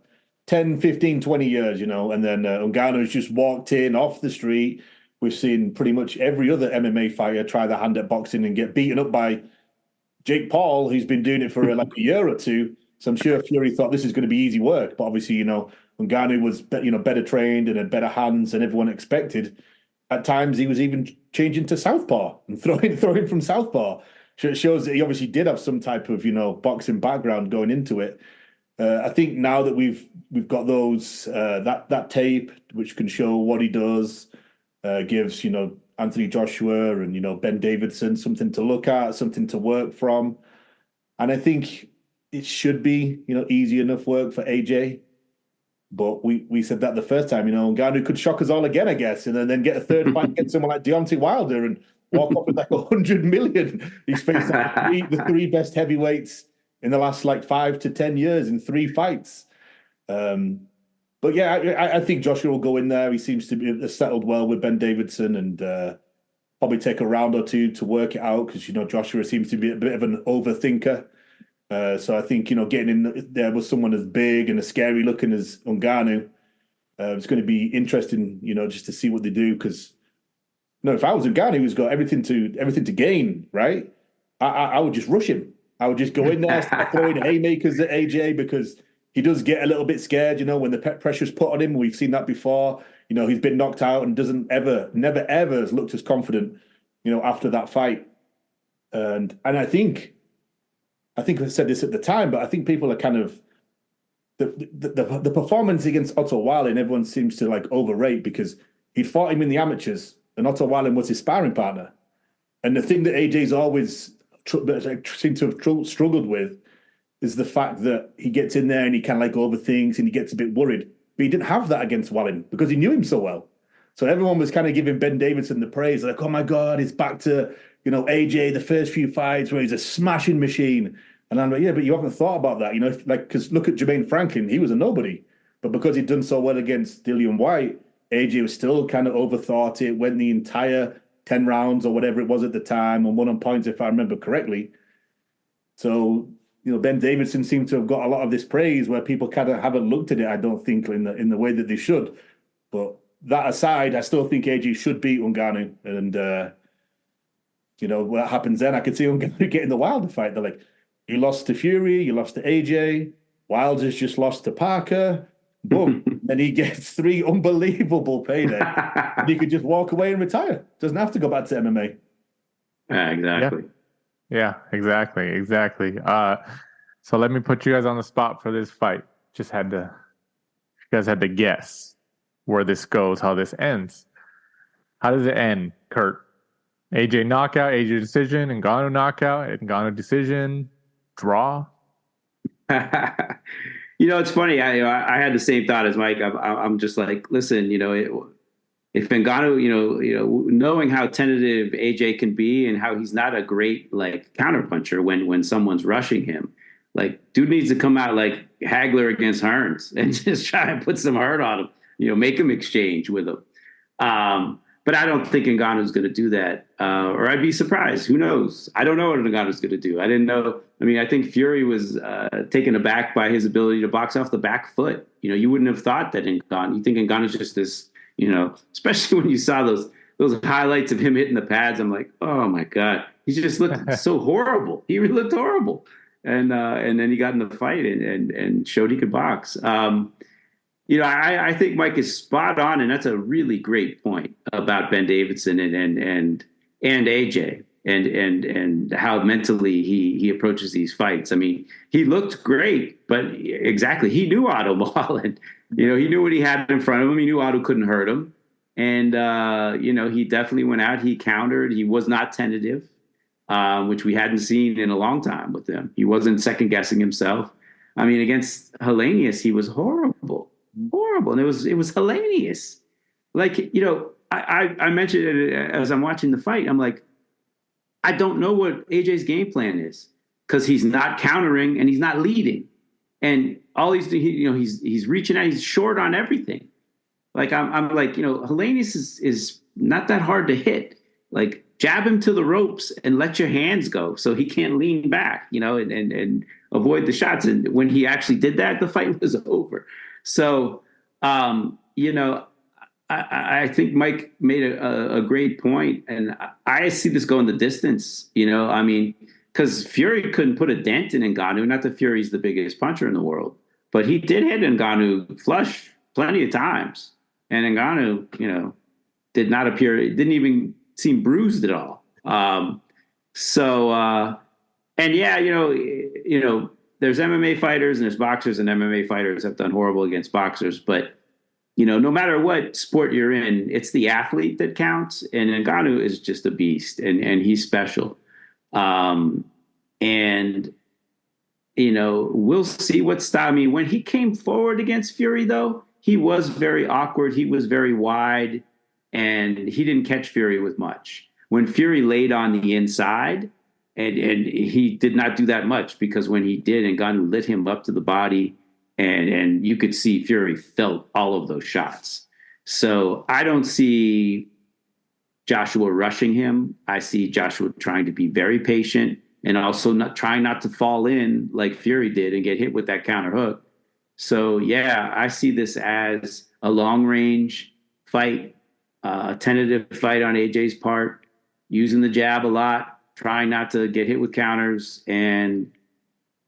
10, 15, 20 years, and then Ngannou's just walked in off the street. We've seen pretty much every other MMA fighter try their hand at boxing and get beaten up by Jake Paul, who's been doing it for like a year or two. So I'm sure Fury thought this is going to be easy work. But obviously, Ngannou was, better trained and had better hands than everyone expected. At times, he was even changing to southpaw and throwing from southpaw. It shows that he obviously did have some type of, boxing background going into it. I think now that we've got those that tape, which can show what he does, gives Anthony Joshua and Ben Davidson something to look at, something to work from, and I think it should be easy enough work for AJ. But we said that the first time, Ngannou could shock us all again, I guess, and then get a third fight against someone like Deontay Wilder and walk off with like 100 million. He's faced the three best heavyweights in the last like 5 to 10 years in 3 fights. But yeah, I think Joshua will go in there. He seems to be settled well with Ben Davidson, and probably take a round or two to work it out, because Joshua seems to be a bit of an overthinker. So I think getting in there with someone as big and as scary looking as Ngannou, it's going to be interesting, just to see what they do. Because if I was Ngannou, who's got everything to gain, right? I would just rush him. I would just go in there, start throwing haymakers at AJ, because he does get a little bit scared, when the pressure's put on him. We've seen that before. He's been knocked out and never ever has looked as confident, after that fight. And I think I said this at the time, but I think people are kind of the performance against Otto Wallin, everyone seems to like overrate, because he fought him in the amateurs and Otto Wallin was his sparring partner. And the thing that AJ's always seemed to have struggled with is the fact that he gets in there and he kind of like overthinks and he gets a bit worried. But he didn't have that against Wallin because he knew him so well. So everyone was kind of giving Ben Davidson the praise, like, oh my God, he's back to, AJ, the first few fights where he's a smashing machine. And I'm like, yeah, but you haven't thought about that, because look at Jermaine Franklin, he was a nobody. But because he'd done so well against Dillian White, AJ was still kind of overthought it, went the entire 10 rounds or whatever it was at the time, and won on points, if I remember correctly. So, Ben Davidson seemed to have got a lot of this praise where people kind of haven't looked at it, I don't think, in the way that they should. But that aside, I still think AJ should beat Ngannou. And, what happens then, I could see Ngannou getting the Wilder fight. They're like, you lost to Fury, you lost to AJ, Wilder's just lost to Parker. Boom. And he gets 3 unbelievable paydays. And he could just walk away and retire. Doesn't have to go back to MMA. Exactly. Yeah, exactly. So let me put you guys on the spot for this fight. You guys had to guess where this goes, how this ends. How does it end, Kurt? AJ knockout, AJ decision, Ngannou knockout, Ngannou decision, draw? It's funny. I had the same thought as Mike. I'm just like, listen, if Ngannou, knowing how tentative AJ can be and how he's not a great like counterpuncher when someone's rushing him, like dude needs to come out like Hagler against Hearns and just try and put some hurt on him, make him exchange with him. But I don't think Ngannou's going to do that, or I'd be surprised. Who knows? I don't know what Ngannou's going to do. I didn't know. I mean, I think Fury was taken aback by his ability to box off the back foot. You wouldn't have thought that Ngannou. You think Ngannou's just this, especially when you saw those highlights of him hitting the pads. I'm like, oh my God, he just looked so horrible. He really looked horrible. And then he got in the fight and showed he could box. I think Mike is spot on, and that's a really great point about Ben Davidson and AJ and how mentally he approaches these fights. I mean, he looked great, but exactly, he knew Otto Wallin. He knew what he had in front of him. He knew Otto couldn't hurt him, and he definitely went out. He countered. He was not tentative, which we hadn't seen in a long time with him. He wasn't second guessing himself. I mean, against Helenius, he was horrible. And it was Helenius. Like, I mentioned it as I'm watching the fight. I'm like, I don't know what AJ's game plan is, because he's not countering and he's not leading, and all he's reaching out. He's short on everything. Like I'm like, Helenius is not that hard to hit. Like, jab him to the ropes and let your hands go so he can't lean back, and avoid the shots. And when he actually did that, the fight was over. So, I think Mike made a great point, and I see this going the distance. I mean, because Fury couldn't put a dent in Ngannou. Not that Fury's the biggest puncher in the world, but he did hit Ngannou flush plenty of times, and Ngannou, did not appear. It didn't even seem bruised at all. And yeah, there's MMA fighters and there's boxers, and MMA fighters have done horrible against boxers. But, no matter what sport you're in, it's the athlete that counts. And Ngannou is just a beast, and he's special. We'll see what style. I mean, when he came forward against Fury, though, he was very awkward. He was very wide, and he didn't catch Fury with much. When Fury laid on the inside, and he did not do that much, because when he did, Ngannou lit him up to the body and you could see Fury felt all of those shots. So I don't see Joshua rushing him. I see Joshua trying to be very patient and also trying not to fall in like Fury did and get hit with that counter hook. So yeah, I see this as a long range fight, a tentative fight on AJ's part, using the jab a lot, trying not to get hit with counters, and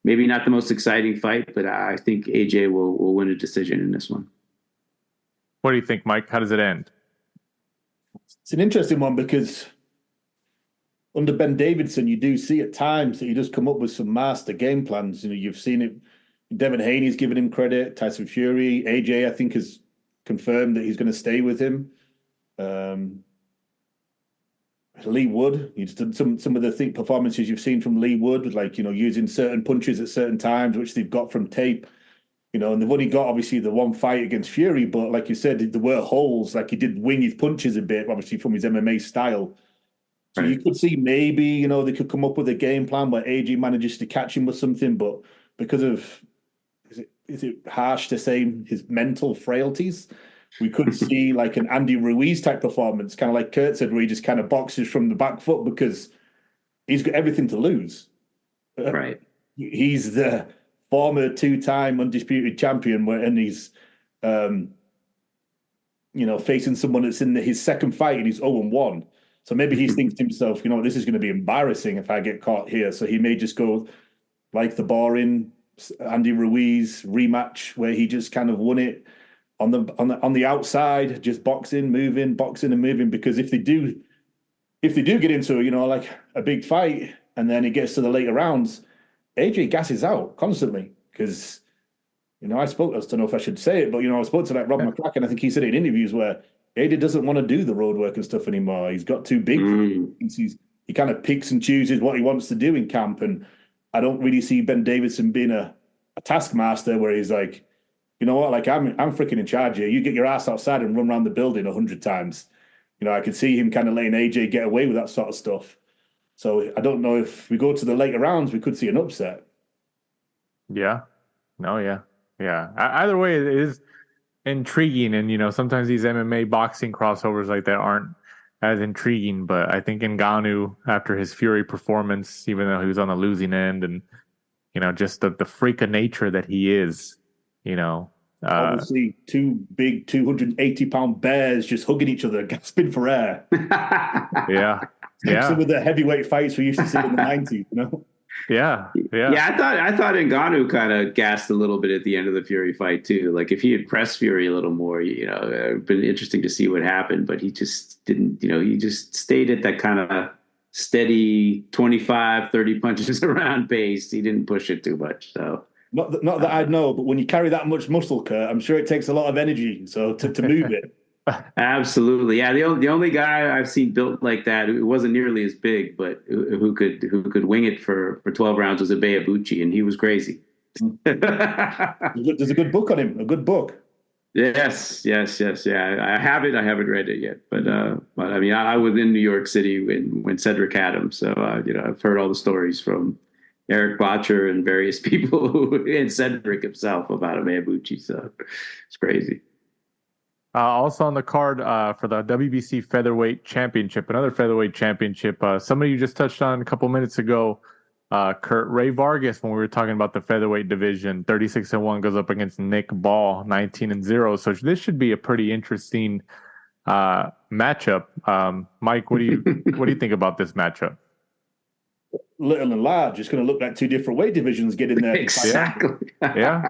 maybe not the most exciting fight, but I think AJ will win a decision in this one. What do you think, Mike? How does it end? It's an interesting one because under Ben Davidson, you do see at times that he does come up with some master game plans. You've seen it. Devin Haney's given him credit. Tyson Fury, AJ, I think, has confirmed that he's going to stay with him. Lee Wood, he's done some of the performances you've seen from Lee Wood, like, using certain punches at certain times, which they've got from tape. And they've only got, obviously, the one fight against Fury, but like you said, there were holes. Like, he did wing his punches a bit, obviously, from his MMA style. So you could see maybe, they could come up with a game plan where AJ manages to catch him with something, but because of, is it harsh to say, his mental frailties, we could see like an Andy Ruiz type performance, kind of like Kurt said, where he just kind of boxes from the back foot because he's got everything to lose. Right. He's the former 2-time undisputed champion, and he's, facing someone that's in his second fight and he's 0-1. So maybe he thinks to himself, this is going to be embarrassing if I get caught here. So he may just go like the boring Andy Ruiz rematch where he just kind of won it on the outside, just boxing and moving. Because if they do get into like a big fight and then it gets to the later rounds, AJ gasses out constantly because I don't know if I should say it, but I spoke to like Rob McCracken. I think he said it in interviews where AJ doesn't want to do the road work and stuff anymore. He's got too big. He kind of picks and chooses what he wants to do in camp, and I don't really see Ben Davidson being a taskmaster where he's like, you know what, like I'm freaking in charge here. You get your ass outside and run around the building 100 times. I could see him kind of letting AJ get away with that sort of stuff. So I don't know if we go to the later rounds, we could see an upset. Yeah. No, yeah. Yeah. Either way, it is intriguing. And, sometimes these MMA boxing crossovers like that aren't as intriguing. But I think Ngannou, after his Fury performance, even though he was on the losing end and, just the freak of nature that he is, obviously, two big 280-pound bears just hugging each other, gasping for air. Yeah. Yeah. Some of the heavyweight fights we used to see in the 90s, Yeah. I thought Ngannou kind of gassed a little bit at the end of the Fury fight too. Like if he had pressed Fury a little more, it'd been interesting to see what happened. But he just didn't. He just stayed at that kind of steady 25, 30 punches around pace. He didn't push it too much. So not that I know, but when you carry that much muscle, Kurt, I'm sure it takes a lot of energy. So to move it. Absolutely, yeah. The only guy I've seen built like that, who wasn't nearly as big, but who could wing it for 12 rounds was Ibeabuchi, and he was crazy. There's a good book on him. A good book. Yes. Yeah, I haven't read it yet, but I mean, I was in New York City when Cedric had him, so I've heard all the stories from Eric Botcher and various people and Cedric himself about Ibeabuchi. So it's crazy. Also on the card for the WBC Featherweight Championship, another Featherweight Championship. Somebody you just touched on a couple minutes ago, Kurt, Ray Vargas, when we were talking about the Featherweight division, 36-1 goes up against Nick Ball, 19-0. So this should be a pretty interesting matchup. Mike, what do you think about this matchup? Little and large. It's going to look like two different weight divisions get in there. Exactly. Yeah.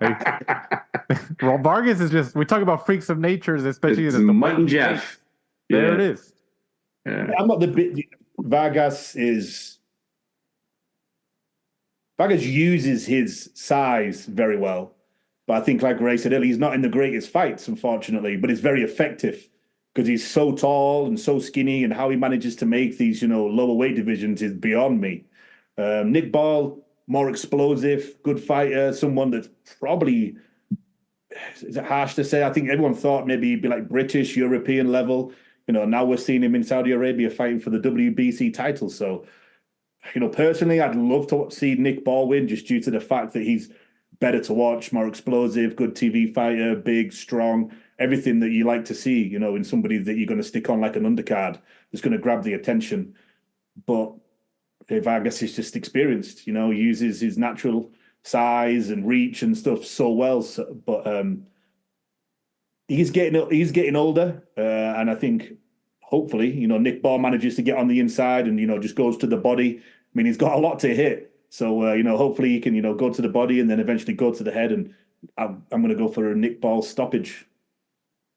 Well, Vargas is just, we talk about freaks of nature, especially it's the Mutton Jeff. There it is. Yeah. I'm not the bit. Vargas uses his size very well. But I think, like Ray said earlier, he's not in the greatest fights, unfortunately, but it's very effective because he's so tall and so skinny, and how he manages to make these, lower weight divisions is beyond me. Nick Ball, more explosive, good fighter, someone that's probably, is it harsh to say? I think everyone thought maybe he'd be like British, European level. Now we're seeing him in Saudi Arabia fighting for the WBC title. So, personally, I'd love to see Nick Ball win just due to the fact that he's better to watch, more explosive, good TV fighter, big, strong, everything that you like to see, you know, in somebody that you're going to stick on like an undercard that's going to grab the attention. But Vargas is just experienced, you know, uses his natural size and reach and stuff so well. But he's getting older, and I think hopefully, you know, Nick Ball manages to get on the inside and, you know, just goes to the body. I mean, he's got a lot to hit, so you know, hopefully he can, you know, go to the body and then eventually go to the head. And I'm going to go for a Nick Ball stoppage.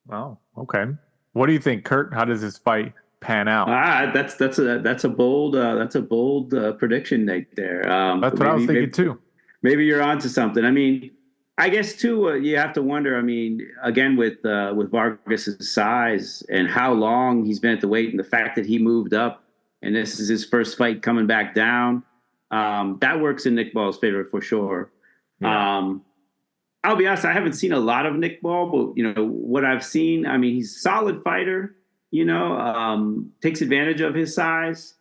Oh, okay. What do you think, Kurt? How does this fight pan out? That's a bold prediction right there. That's what I was thinking too. Maybe you're onto something. I mean, I guess too, you have to wonder. I mean, again, with Vargas's size and how long he's been at the weight, and the fact that he moved up, and this is his first fight coming back down, that works in Nick Ball's favor for sure. Yeah. I'll be honest, I haven't seen a lot of Nick Ball, but you know what I've seen. I mean, he's a solid fighter. You know, takes advantage of his size.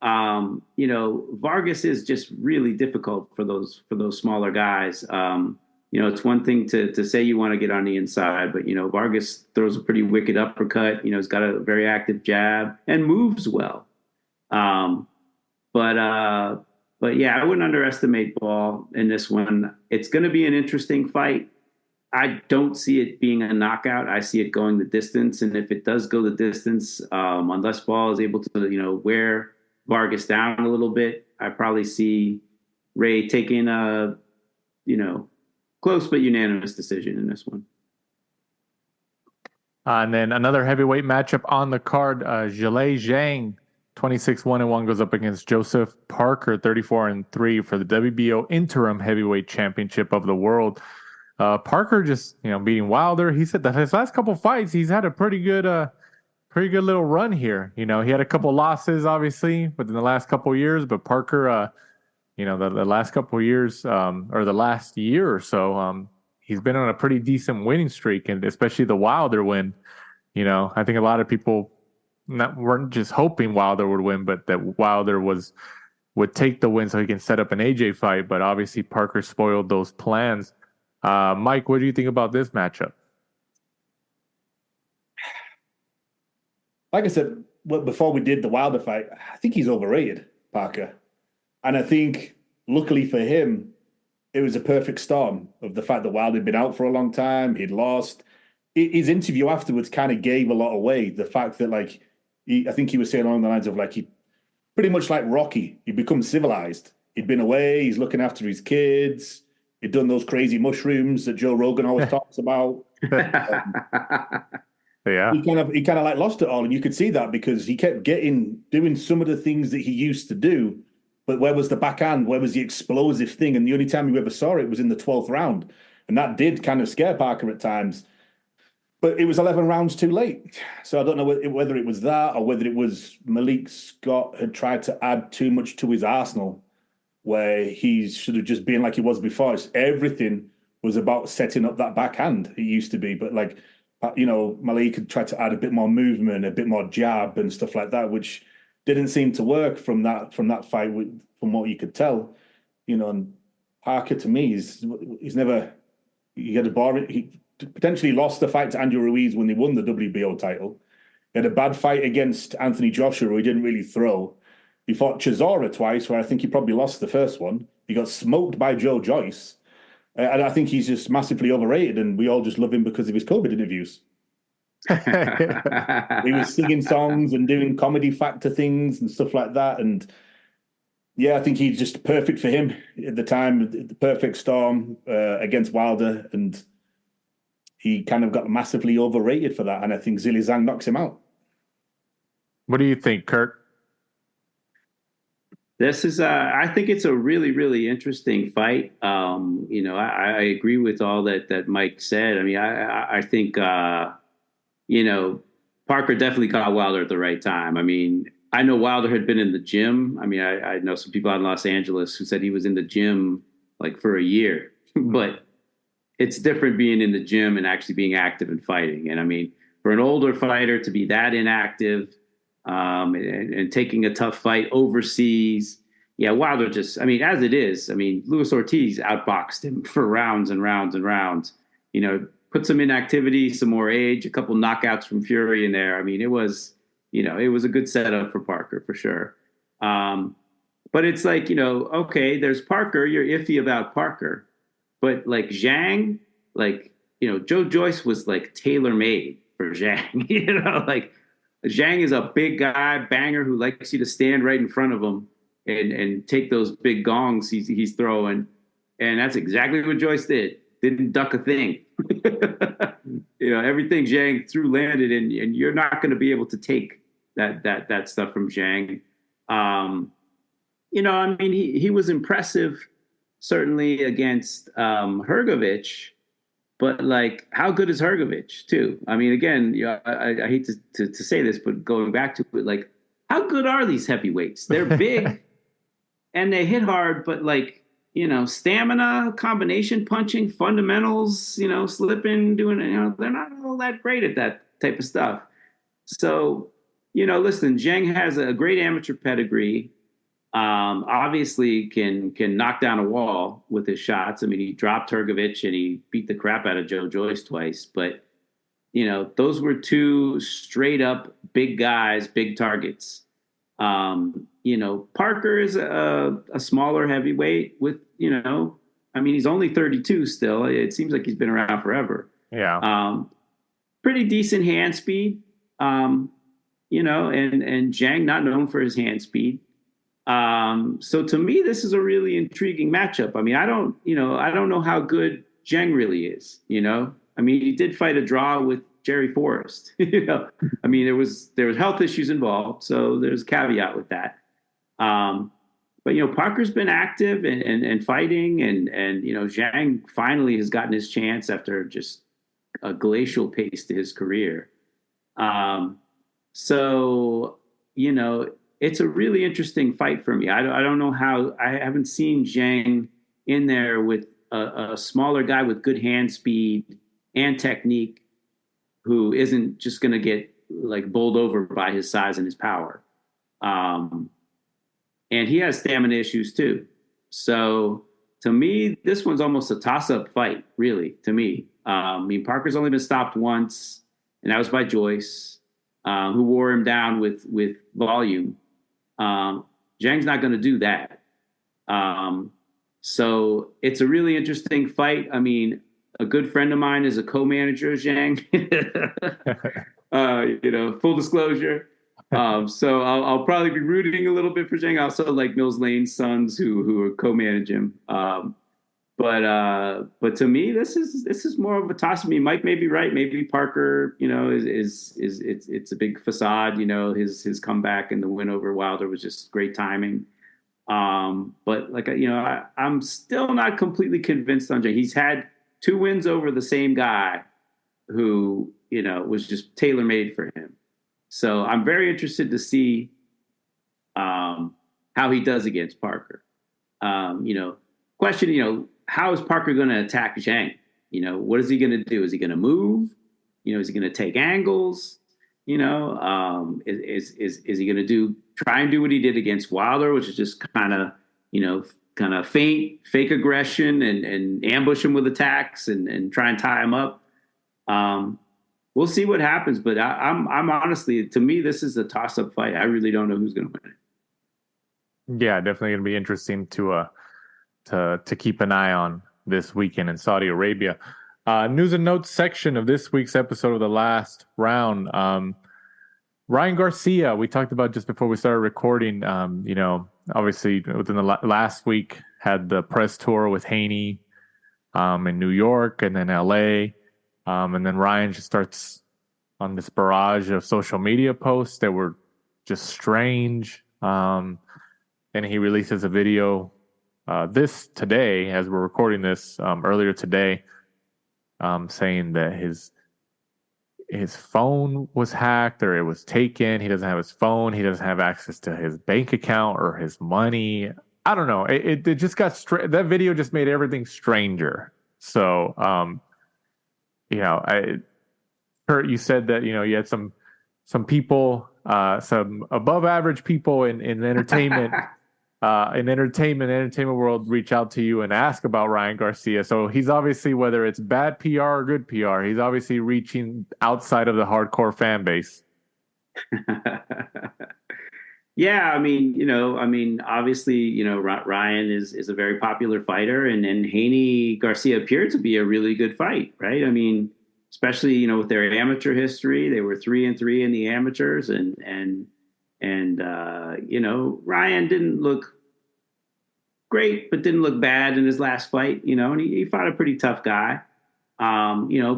You know, Vargas is just really difficult for those smaller guys. You know, it's one thing to say you want to get on the inside, but you know, Vargas throws a pretty wicked uppercut. You know, he's got a very active jab and moves well. But yeah, I wouldn't underestimate Ball in this one. It's going to be an interesting fight. I don't see it being a knockout. I see it going the distance. And if it does go the distance, unless Ball is able to, you know, wear Vargas down a little bit, I probably see Ray taking a, you know, close but unanimous decision in this one. And then another heavyweight matchup on the card, Zhilei Zhang, 26-1-1, goes up against Joseph Parker, 34-3 for the WBO interim heavyweight championship of the world. Parker just, you know, beating Wilder. He said that his last couple fights, he's had a pretty good little run here. You know, he had a couple losses, obviously, within the last couple of years, but Parker, you know, the last couple of years, or the last year or so, he's been on a pretty decent winning streak, and especially the Wilder win. You know, I think a lot of people weren't just hoping Wilder would win, but that Wilder would take the win so he can set up an AJ fight. But obviously, Parker spoiled those plans. Mike, what do you think about this matchup? Like I said, before we did the Wilder fight, I think he's overrated, Parker. And I think, luckily for him, it was a perfect storm of the fact that Wilder had been out for a long time. He'd lost. His interview afterwards kind of gave a lot away. The fact that, like, I think he was saying along the lines of, like, he pretty much like Rocky. He'd become civilized. He'd been away. He's looking after his kids. He'd done those crazy mushrooms that Joe Rogan always talks about. Yeah, he kind of like lost it all, and you could see that because he kept doing some of the things that he used to do, but where was the backhand? Where was the explosive thing? And the only time you ever saw it was in the 12th round, and that did kind of scare Parker at times. But it was 11 rounds too late, so I don't know whether it was that or whether it was Malik Scott had tried to add too much to his arsenal, where he should have just been like he was before. Everything was about setting up that backhand. It used to be, but like, you know, Malik had tried to add a bit more movement, a bit more jab and stuff like that, which didn't seem to work from that fight, from what you could tell. You know, and Parker, to me, he's never, he had a boring, he potentially lost the fight to Andrew Ruiz when they won the WBO title. He had a bad fight against Anthony Joshua, who he didn't really throw. He fought Chisora twice, where I think he probably lost the first one. He got smoked by Joe Joyce. And I think he's just massively overrated, and we all just love him because of his COVID interviews. He was singing songs and doing comedy factor things and stuff like that. And yeah, I think he's just perfect for him at the time, the perfect storm against Wilder. And he kind of got massively overrated for that. And I think Zhilei Zhang knocks him out. What do you think, Kurt? This is, I think it's a really, really interesting fight. You know, I agree with all that Mike said. I mean, I think, you know, Parker definitely caught Wilder at the right time. I mean, I know Wilder had been in the gym. I mean, I know some people out in Los Angeles who said he was in the gym like for a year, but it's different being in the gym and actually being active and fighting. And I mean, for an older fighter to be that inactive, and taking a tough fight overseas, yeah, Wilder just, I mean, as it is, I mean, Luis Ortiz outboxed him for rounds and rounds and rounds. Put some inactivity, some more age, a couple knockouts from Fury in there. I mean, it was a good setup for Parker for sure. But it's like, okay, there's Parker. You're iffy about Parker. But like Zhang, like, Joe Joyce was like tailor-made for Zhang. Like Zhang is a big guy, banger, who likes you to stand right in front of him and take those big gongs he's throwing. And that's exactly what Joyce did. Didn't duck a thing. Everything Zhang threw landed, and you're not going to be able to take that stuff from Zhang. I mean, he was impressive, certainly against Hrgovic, but like, how good is Hrgovic too? I mean, again, I hate to say this, but going back to it, like, how good are these heavyweights? They're big and they hit hard, but like, stamina, combination punching, fundamentals, slipping, doing, they're not all that great at that type of stuff. So, listen, Zhang has a great amateur pedigree. Obviously can knock down a wall with his shots. I mean, he dropped Hrgovic and he beat the crap out of Joe Joyce twice, but those were two straight up big guys, big targets. Parker is a smaller heavyweight with, I mean, he's only 32 still. It seems like he's been around forever. Yeah. Pretty decent hand speed. And Zhang not known for his hand speed. So to me, this is a really intriguing matchup. I mean, I don't know how good Zhang really is, I mean, he did fight a draw with Jerry Forrest, I mean, there was health issues involved. So there's a caveat with that. But Parker's been active and fighting, and Zhang finally has gotten his chance after just a glacial pace to his career. So it's a really interesting fight for me. I don't know how. I haven't seen Zhang in there with a smaller guy with good hand speed and technique, who isn't just going to get like bowled over by his size and his power. And he has stamina issues too. So to me, this one's almost a toss-up fight, really, to me. I mean, Parker's only been stopped once, and that was by Joyce, who wore him down with volume. Zhang's not going to do that. So it's a really interesting fight. I mean, a good friend of mine is a co-manager of Zhang. Full disclosure. So I'll probably be rooting a little bit for Zhang. I also like Mills Lane's sons who co-manage him. But to me, this is more of a toss. I mean, Mike may be right. Maybe Parker, it's a big facade. His comeback and the win over Wilder was just great timing. But like, I'm still not completely convinced on Zhang. He's had 2 wins over the same guy who, was just tailor-made for him. So I'm very interested to see how he does against Parker. Question, how is Parker going to attack Zhang? What is he going to do? Is he going to move? Is he going to take angles? Is he going to try and do what he did against Wilder, which is just kind of fake aggression and ambush him with attacks and try and tie him up. We'll see what happens, but I'm honestly, to me, this is a toss-up fight. I really don't know who's going to win it. Yeah, definitely going to be interesting to keep an eye on this weekend in Saudi Arabia. News and notes section of this week's episode of The Last Round. Ryan Garcia, we talked about just before we started recording. Obviously within the last week had the press tour with Haney in New York and then LA. And then Ryan just starts on this barrage of social media posts that were just strange. And he releases a video today, as we're recording this, earlier today, saying that his phone was hacked or it was taken. He doesn't have his phone. He doesn't have access to his bank account or his money. I don't know. It just got that video just made everything stranger. So, Kurt, you said that, you had some people, some above average people in entertainment in entertainment world reach out to you and ask about Ryan Garcia. So he's obviously, whether it's bad PR or good PR, he's obviously reaching outside of the hardcore fan base. Yeah, obviously, Ryan is a very popular fighter, and Haney Garcia appeared to be a really good fight, right? Especially, with their amateur history, they were 3-3 in the amateurs, and Ryan didn't look great, but didn't look bad in his last fight, and he fought a pretty tough guy.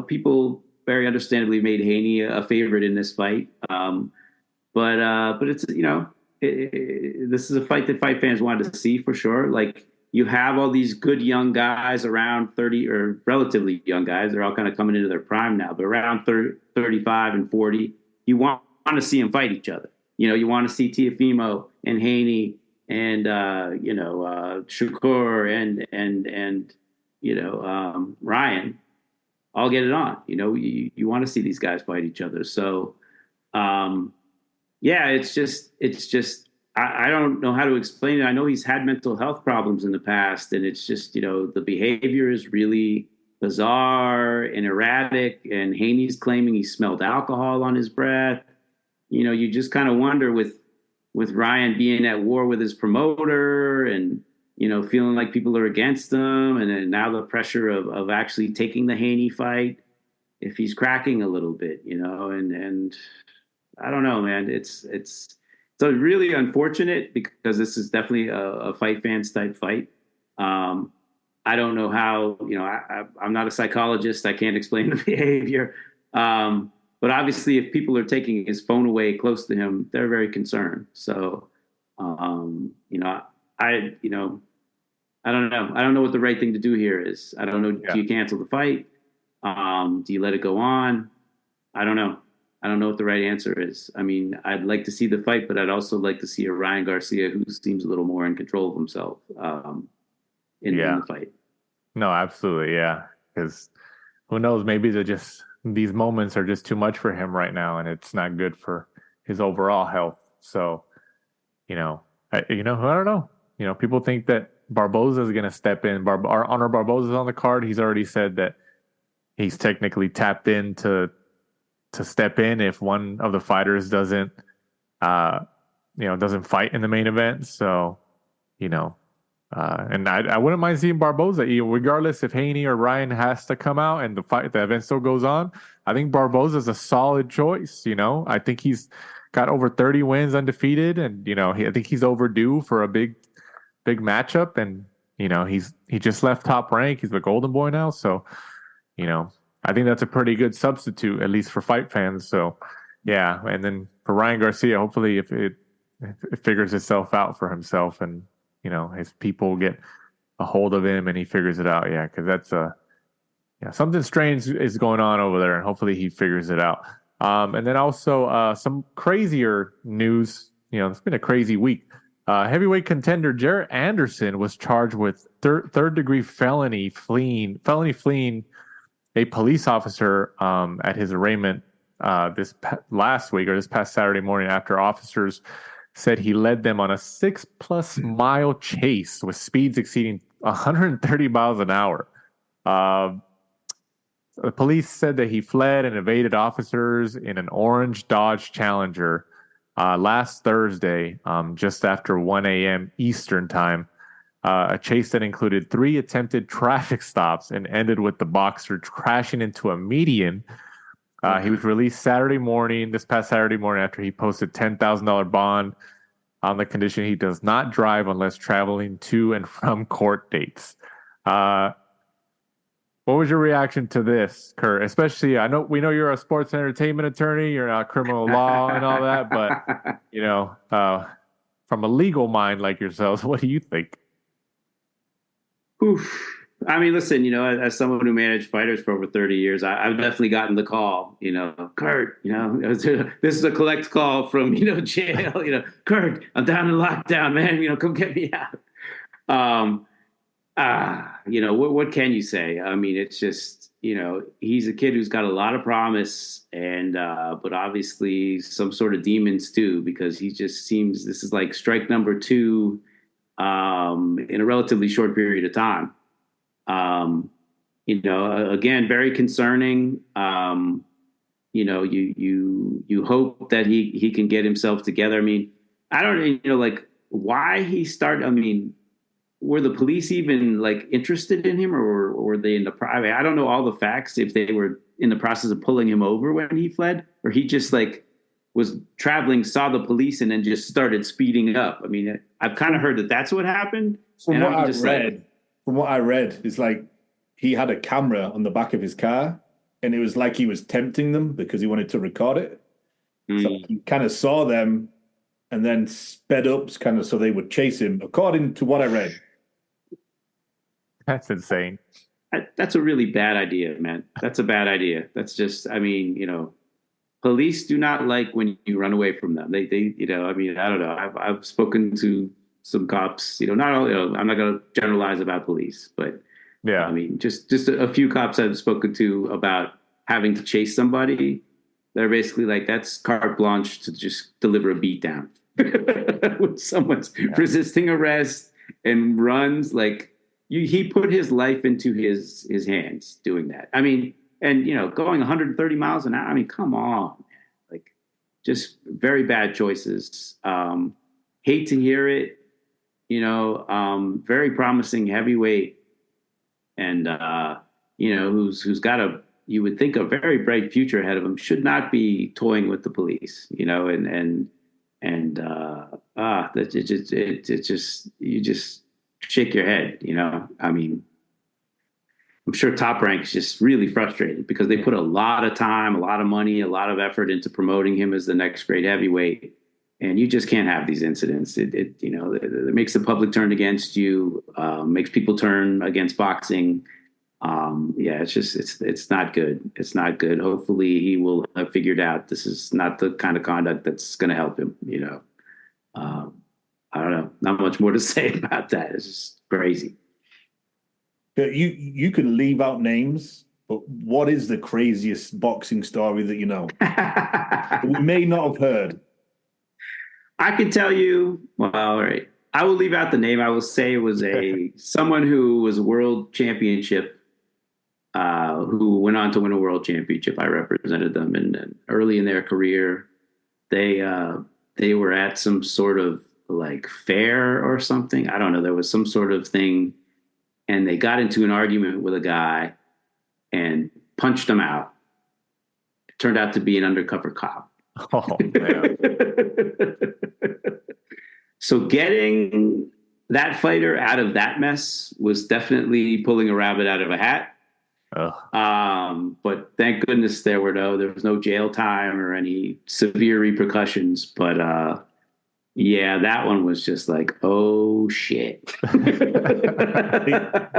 People very understandably made Haney a favorite in this fight. But it's, this is a fight that fight fans wanted to see for sure. Like, you have all these good young guys around 30, or relatively young guys. They're all kind of coming into their prime now, but around 35 and 40, you want to see them fight each other. You want to see Teofimo and Haney and, Shakur and Ryan all get it on. You want to see these guys fight each other. So, yeah, it's just I don't know how to explain it. I know he's had mental health problems in the past, and it's just, the behavior is really bizarre and erratic, and Haney's claiming he smelled alcohol on his breath. You just kind of wonder with Ryan being at war with his promoter and, feeling like people are against him, and then now the pressure of actually taking the Haney fight, if he's cracking a little bit, and I don't know, man. It's really unfortunate because this is definitely a fight fans type fight. I don't know how, I'm not a psychologist. I can't explain the behavior. But obviously if people are taking his phone away close to him, they're very concerned. So, I don't know. I don't know what the right thing to do here is. I don't know. Yeah. Do you cancel the fight? Do you let it go on? I don't know. I don't know what the right answer is. I'd like to see the fight, but I'd also like to see a Ryan Garcia who seems a little more in control of himself in the fight. No, absolutely, yeah. Because who knows? Maybe these moments are just too much for him right now, and it's not good for his overall health. So, I don't know. People think that Barboza is going to step in. Honor Barboza is on the card. He's already said that he's technically tapped in to step in if one of the fighters doesn't fight in the main event. So, and I wouldn't mind seeing Barboza, regardless if Haney or Ryan has to come out and the event still goes on. I think Barboza is a solid choice. I think he's got over 30 wins undefeated, and I think he's overdue for a big matchup. And he just left Top Rank. He's the Golden Boy now, so I think that's a pretty good substitute, at least for fight fans. So, yeah. And then for Ryan Garcia, hopefully if it figures itself out for himself and, his people get a hold of him and he figures it out. Yeah. Cause that's something strange is going on over there, and hopefully he figures it out. And then also some crazier news. It's been a crazy week. Heavyweight contender Jarrett Anderson was charged with third degree felony fleeing a police officer at his arraignment this past Saturday morning, after officers said he led them on a 6+ mile chase with speeds exceeding 130 miles an hour. The police said that he fled and evaded officers in an orange Dodge Challenger last Thursday, just after 1 a.m. Eastern time. A chase that included 3 attempted traffic stops and ended with the boxer crashing into a median. He was released this past Saturday morning, after he posted $10,000 bond on the condition he does not drive unless traveling to and from court dates. What was your reaction to this, Kurt? Especially, we know you're a sports and entertainment attorney, you're not criminal law and all that, but from a legal mind like yourselves, what do you think? Oof. Listen, as someone who managed fighters for over 30 years, I've definitely gotten the call, Kurt, this is a collect call from, jail, Kurt, I'm down in lockdown, man, come get me out. What can you say? It's just, he's a kid who's got a lot of promise, and, but obviously some sort of demons too, because he just seems, this is like strike number 2 in a relatively short period of time. Again, very concerning. You hope that he can get himself together. I mean, I don't, like why he started. I mean, were the police even like interested in him, or were they in the private? I don't know all the facts. If they were in the process of pulling him over when he fled, or he just like was traveling, saw the police, and then just started speeding up. I mean, I've kind of heard that that's what happened. From what I read, it's like he had a camera on the back of his car, and it was like he was tempting them because he wanted to record it. So he kind of saw them and then sped up kind of so they would chase him, according to what I read. That's insane. That's a really bad idea, man. That's a bad idea. That's just, I mean, police do not like when you run away from them. They I mean, I don't know. I've spoken to some cops, not all, I'm not going to generalize about police, but yeah, I mean, just a few cops I've spoken to about having to chase somebody. They're basically like, that's carte blanche to just deliver a beatdown. When someone's resisting arrest and runs, like he put his life into his hands doing that. I mean, and going 130 miles an hour. I mean, come on, man. Like just very bad choices. Hate to hear it. Very promising heavyweight, and who's got you would think a very bright future ahead of him. Should not be toying with the police. It just you just shake your head. I mean, I'm sure Top Rank is just really frustrated because they put a lot of time, a lot of money, a lot of effort into promoting him as the next great heavyweight. And you just can't have these incidents. It makes the public turn against you, makes people turn against boxing. It's not good. It's not good. Hopefully he will have figured out this is not the kind of conduct that's going to help him. I don't know. Not much more to say about that. It's just crazy. You can leave out names, but what is the craziest boxing story that you know? We may not have heard. I can tell you. Well, all right. I will leave out the name. I will say it was someone who was a world championship, who went on to win a world championship. I represented them, and early in their career, they were at some sort of like fair or something. I don't know. There was some sort of thing. And they got into an argument with a guy and punched him out. It turned out to be an undercover cop. Oh, man. So getting that fighter out of that mess was definitely pulling a rabbit out of a hat. But thank goodness there was no jail time or any severe repercussions. But that one was just like, oh shit.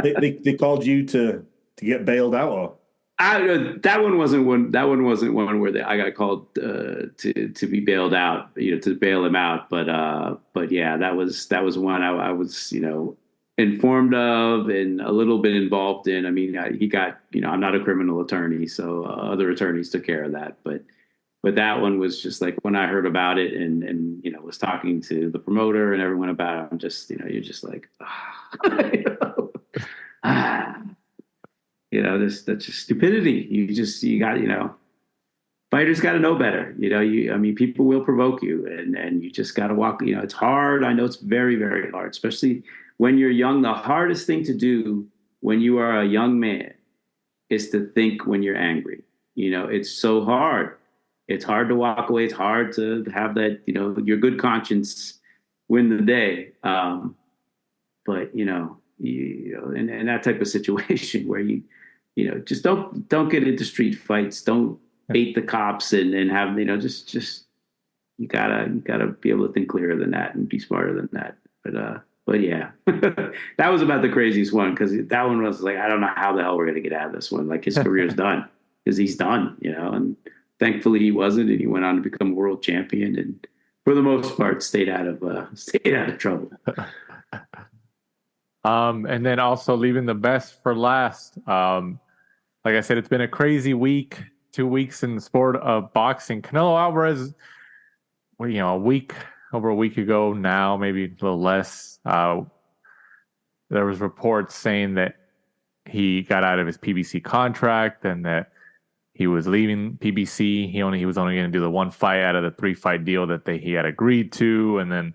they called you to get bailed out, or that one wasn't one. That one wasn't one where I got called to be bailed out, to bail him out. But yeah, that was one I was informed of and a little bit involved in. I mean, he got I'm not a criminal attorney, so other attorneys took care of that, but that one was just like when I heard about it and was talking to the promoter and everyone about it, I'm just, you're just like, that's just stupidity. You got, fighters got to know better. People will provoke you and you just got to walk, it's hard. I know it's very, very hard, especially when you're young. The hardest thing to do when you are a young man is to think when you're angry. It's so hard. It's hard to walk away. It's hard to have that, your good conscience win the day. But in that type of situation where just don't get into street fights. Don't bait the cops and have, just you gotta be able to think clearer than that and be smarter than that. But yeah, that was about the craziest one because that one was like, I don't know how the hell we're gonna get out of this one. Like his career's done because he's done, and thankfully he wasn't, and he went on to become a world champion, and for the most part stayed out of trouble. And then also leaving the best for last. Like I said, it's been a crazy week, 2 weeks in the sport of boxing. Canelo Alvarez, over a week ago now, maybe a little less, there was reports saying that he got out of his PBC contract and that he was leaving PBC. He was only going to do the one fight out of the 3-fight deal that he had agreed to. And then,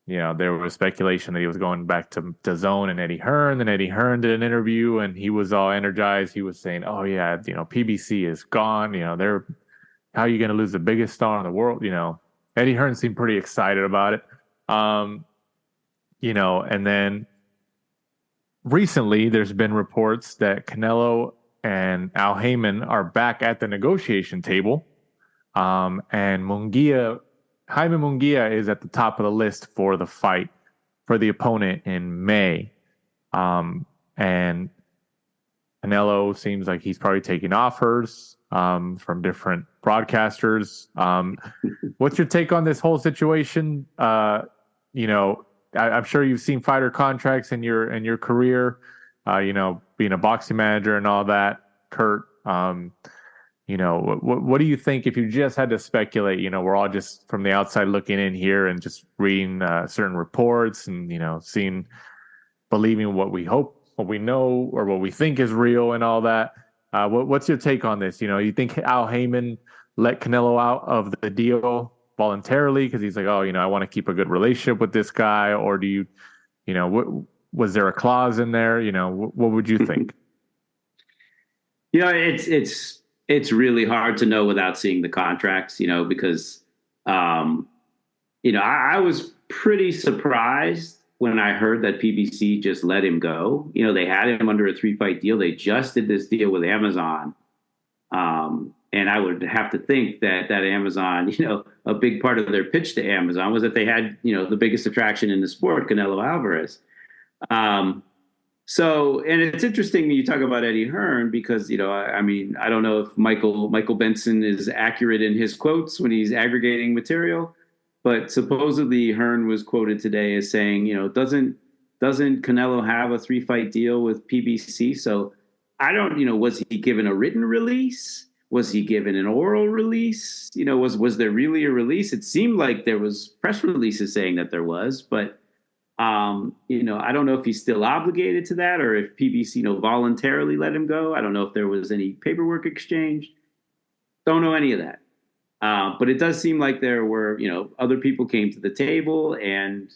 there was speculation that he was going back to DAZN and Eddie Hearn. Then Eddie Hearn did an interview and he was all energized. He was saying, "Oh yeah, PBC is gone. How are you going to lose the biggest star in the world?" Eddie Hearn seemed pretty excited about it. And then recently there's been reports that Canelo and Al Haymon are back at the negotiation table. And Jaime Munguia is at the top of the list for the fight for the opponent in May. And Canelo seems like he's probably taking offers from different broadcasters. What's your take on this whole situation? I'm sure you've seen fighter contracts in your career, being a boxing manager and all that. Kurt, what do you think if you just had to speculate? We're all just from the outside looking in here and just reading certain reports and, believing what we hope, what we know, or what we think is real and all that. What's your take on this? You think Al Haymon let Canelo out of the deal voluntarily because he's like, oh, I want to keep a good relationship with this guy? Or do you, was there a clause in there? What would you think? It's really hard to know without seeing the contracts, because, I was pretty surprised when I heard that PBC just let him go. They had him under a 3-fight deal. They just did this deal with Amazon. And I would have to think that Amazon, a big part of their pitch to Amazon was that they had, the biggest attraction in the sport, Canelo Alvarez. And it's interesting when you talk about Eddie Hearn because, I don't know if Michael Benson is accurate in his quotes when he's aggregating material, but supposedly Hearn was quoted today as saying, doesn't Canelo have a 3-fight deal with PBC? So I don't, was he given a written release? Was he given an oral release? Was there really a release? It seemed like there was press releases saying that there was, but I don't know if he's still obligated to that or if PBC, voluntarily let him go. I don't know if there was any paperwork exchange. Don't know any of that. But it does seem like there were, other people came to the table and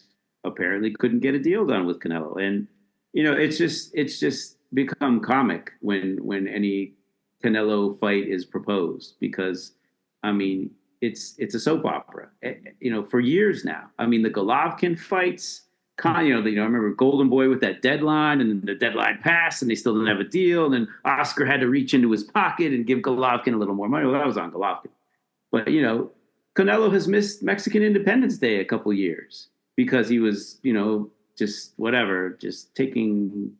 apparently couldn't get a deal done with Canelo. And, it's just become comic when any Canelo fight is proposed because, it's a soap opera, for years now. The Golovkin fights, I remember Golden Boy with that deadline and the deadline passed and they still didn't have a deal. And then Oscar had to reach into his pocket and give Golovkin a little more money. Well, that was on Golovkin. But, Canelo has missed Mexican Independence Day a couple years because he was, just making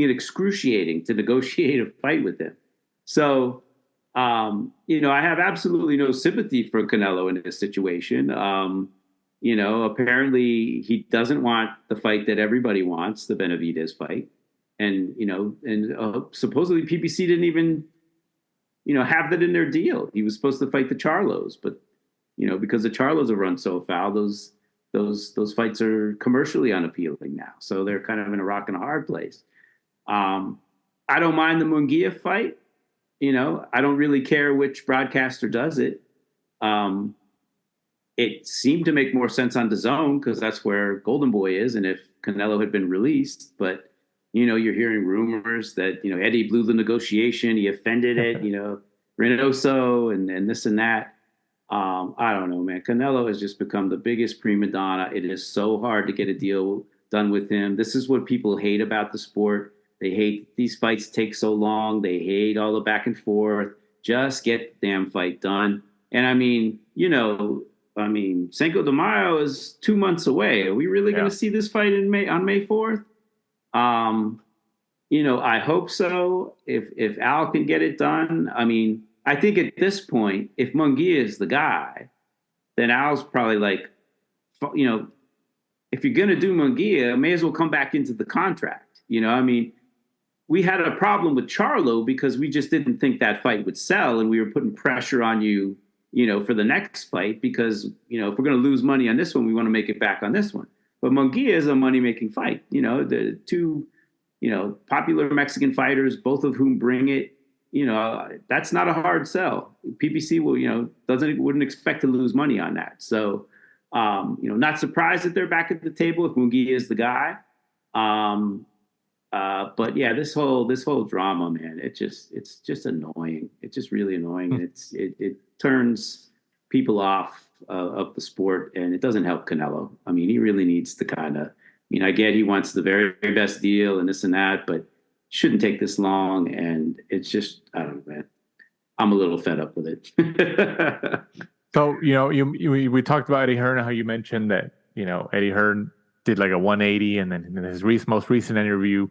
it excruciating to negotiate a fight with him. So, I have absolutely no sympathy for Canelo in this situation. Apparently he doesn't want the fight that everybody wants, the Benavidez fight. And, supposedly PBC didn't even, have that in their deal. He was supposed to fight the Charlos, but, because the Charlos have run so foul, those fights are commercially unappealing now. So they're kind of in a rock and a hard place. I don't mind the Munguia fight. I don't really care which broadcaster does it. It seemed to make more sense on DAZN because that's where Golden Boy is. And if Canelo had been released, but, you're hearing rumors that, Eddie blew the negotiation. He offended it, Reynoso and this and that. I don't know, man. Canelo has just become the biggest prima donna. It is so hard to get a deal done with him. This is what people hate about the sport. They hate these fights take so long. They hate all the back and forth. Just get the damn fight done. And Cinco de Mayo is 2 months away. Are we really going to see this fight on May 4th? I hope so. If Al can get it done, I think at this point, if Munguia is the guy, then Al's probably like, if you're going to do Munguia, may as well come back into the contract. We had a problem with Charlo because we just didn't think that fight would sell, and we were putting pressure on you, for the next fight because, if we're going to lose money on this one, we want to make it back on this one. But Munguia is a money-making fight. The two, popular Mexican fighters, both of whom bring it. That's not a hard sell. PBC wouldn't expect to lose money on that. So, not surprised that they're back at the table if Munguia is the guy. But yeah, this whole drama, man, it's just annoying. It's just really annoying. It turns people off of the sport, and it doesn't help Canelo. I mean, he really needs to I get he wants the very, very best deal and this and that, but shouldn't take this long. And it's just, I don't know, man. I'm a little fed up with it. So, we talked about Eddie Hearn, how you mentioned that, Eddie Hearn did like a 180, and then in his most recent interview,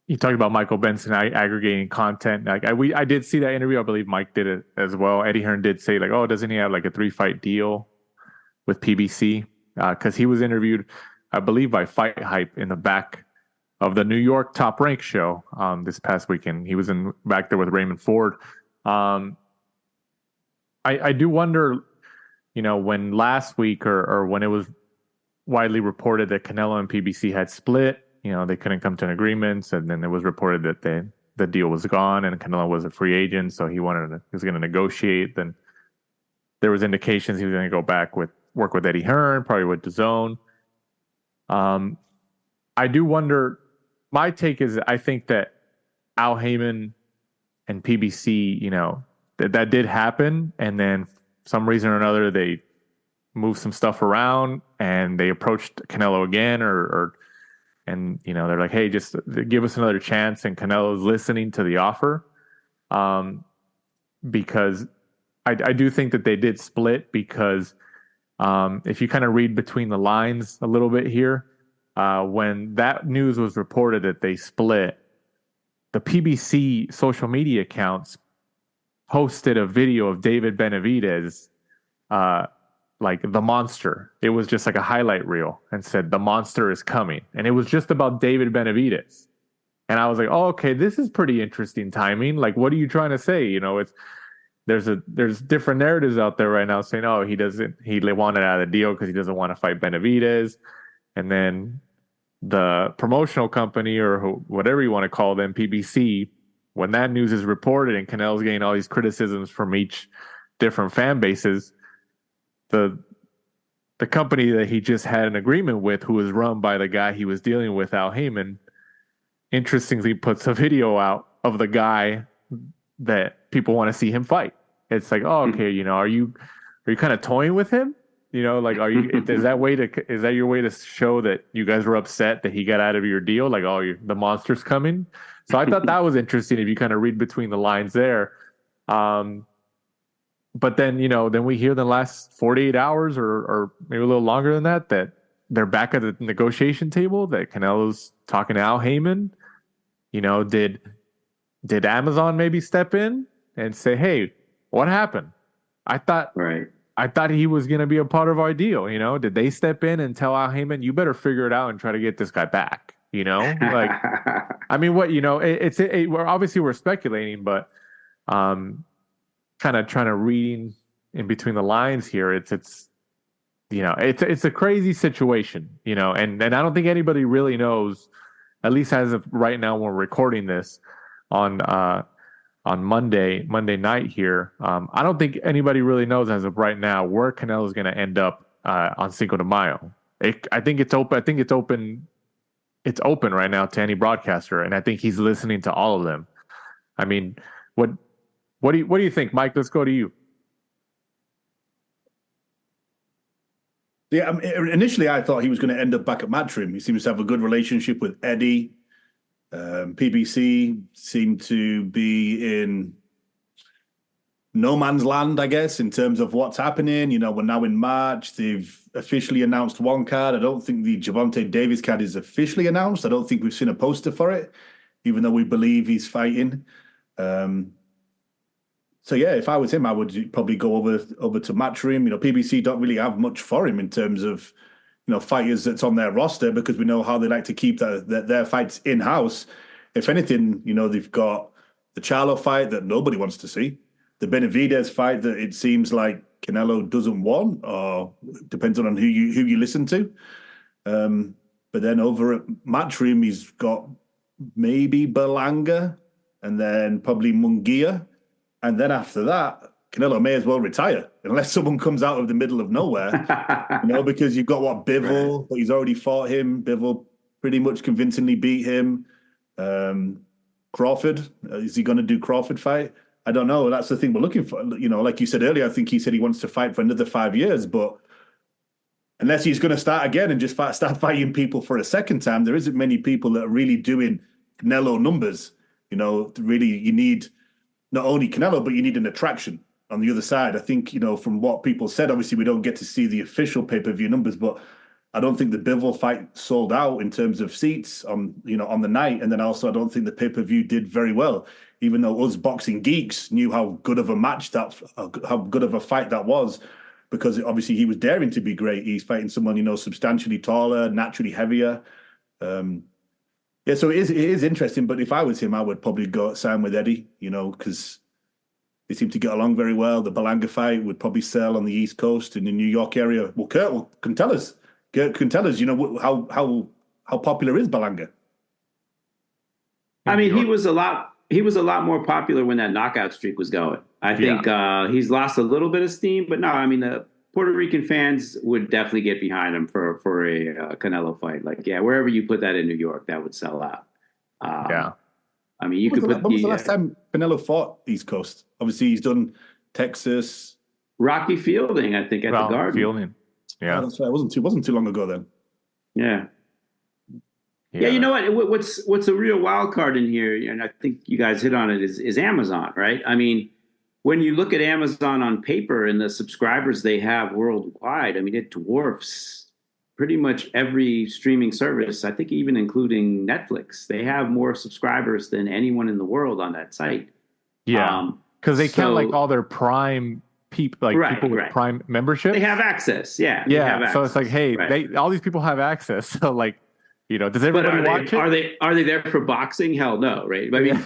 you talked about Michael Benson aggregating content. Like I did see that interview. I believe Mike did it as well. Eddie Hearn did say like, oh, doesn't he have like a 3-fight deal with PBC? Because he was interviewed, I believe, by Fight Hype in the back of the New York Top Rank show this past weekend. He was back there with Raymond Ford. I do wonder, when last week or when it was widely reported that Canelo and PBC had split, they couldn't come to an agreement, and then it was reported that the deal was gone and Canelo was a free agent, so he was going to negotiate. Then there was indications he was going to go back work with Eddie Hearn, probably with DAZN. I do wonder. My take is I think that Al Heyman and PBC, that did happen, and then for some reason or another they moved some stuff around and they approached Canelo again, and they're like, hey, just give us another chance, and Canelo's listening to the offer, because I do think that they did split, because if you kind of read between the lines a little bit here, when that news was reported that they split, the PBC social media accounts posted a video of David Benavidez, like the monster. It was just like a highlight reel and said, the monster is coming. And it was just about David Benavidez. And I was like, oh, okay, this is pretty interesting timing. Like, what are you trying to say? There's different narratives out there right now saying, oh, he wanted out of the deal because he doesn't want to fight Benavidez. And then the promotional company, or whatever you want to call them, PBC, when that news is reported and Canelo's getting all these criticisms from each different fan bases, the company that he just had an agreement with, who was run by the guy he was dealing with, Al Heyman, interestingly puts a video out of the guy that people want to see him fight. It's like, oh, okay, are you kind of toying with him? Like, are you? is that your way to show that you guys were upset that he got out of your deal? Like, oh, the monster's coming. So I thought that was interesting if you kind of read between the lines there. But then, then we hear the last 48 hours or maybe a little longer than that they're back at the negotiation table, that Canelo's talking to Al Heyman. Did Amazon maybe step in and say, hey, what happened? I thought he was going to be a part of our deal. Did they step in and tell Al Heyman, you better figure it out and try to get this guy back? Like, I mean, what, we're speculating, but kind of trying to read in between the lines here. It's a crazy situation, and I don't think anybody really knows, at least as of right now when we're recording this on Monday night here. I don't think anybody really knows as of right now where Canelo is going to end up on Cinco de Mayo. I think it's open. I think it's open. It's open right now to any broadcaster, and I think he's listening to all of them. I mean, what do you think, Mike? Let's go to you. Yeah, initially I thought he was going to end up back at Matchroom. He seems to have a good relationship with Eddie. PBC seemed to be in no man's land, I guess, in terms of what's happening. We're now in March. They've officially announced one card. I don't think the Gervonta Davis card is officially announced. I don't think we've seen a poster for it, even though we believe he's fighting. So yeah, if I was him, I would probably go over to Matchroom. PBC don't really have much for him in terms of fighters that's on their roster, because we know how they like to keep their fights in-house. If anything, they've got the Charlo fight that nobody wants to see, the Benavidez fight that it seems like Canelo doesn't want, or depends on who you listen to. But then over at Matchroom, he's got maybe Berlanga, and then probably Munguia, and then after that, Canelo may as well retire unless someone comes out of the middle of nowhere, because you've got Bivol, right, but he's already fought him. Bivol pretty much convincingly beat him. Crawford, is he going to do Crawford fight? I don't know. That's the thing we're looking for. Like you said earlier, I think he said he wants to fight for another 5 years, but unless he's going to start again and just start fighting people for a second time, there isn't many people that are really doing Canelo numbers. Really, you need not only Canelo, but you need an attraction on the other side. I think, from what people said, obviously we don't get to see the official pay-per-view numbers, but I don't think the Bivol fight sold out in terms of seats on the night. And then also I don't think the pay-per-view did very well, even though us boxing geeks knew how good of a match how good of a fight that was, because obviously he was daring to be great. He's fighting someone, substantially taller, naturally heavier. Yeah, so it is interesting. But if I was him, I would probably go sign with Eddie, because they seem to get along very well. The Berlanga fight would probably sell on the East Coast in the New York area. Well, Kurt can tell us. Kurt can tell us, how popular is Berlanga? I mean, he was a lot more popular when that knockout streak was going. I think he's lost a little bit of steam, but no, I mean, the Puerto Rican fans would definitely get behind him for a Canelo fight. Like, wherever you put that in New York, that would sell out. I mean, when was the last time Canelo fought East Coast? Obviously, he's done Texas. Rocky Fielding, I think, at the Garden. Fielding. Yeah, that's right. It wasn't too long ago then. Yeah. You know what? What's a real wild card in here, and I think you guys hit on it, is Amazon, right? I mean, when you look at Amazon on paper and the subscribers they have worldwide, I mean, it dwarfs pretty much every streaming service. I think even including Netflix, they have more subscribers than anyone in the world on that site. Yeah, because they count like all their Prime people, people with Prime membership. They have access. Yeah. So it's like, hey, all these people have access. So like, does everybody watch it? Are they there for boxing? Hell no, right? I mean,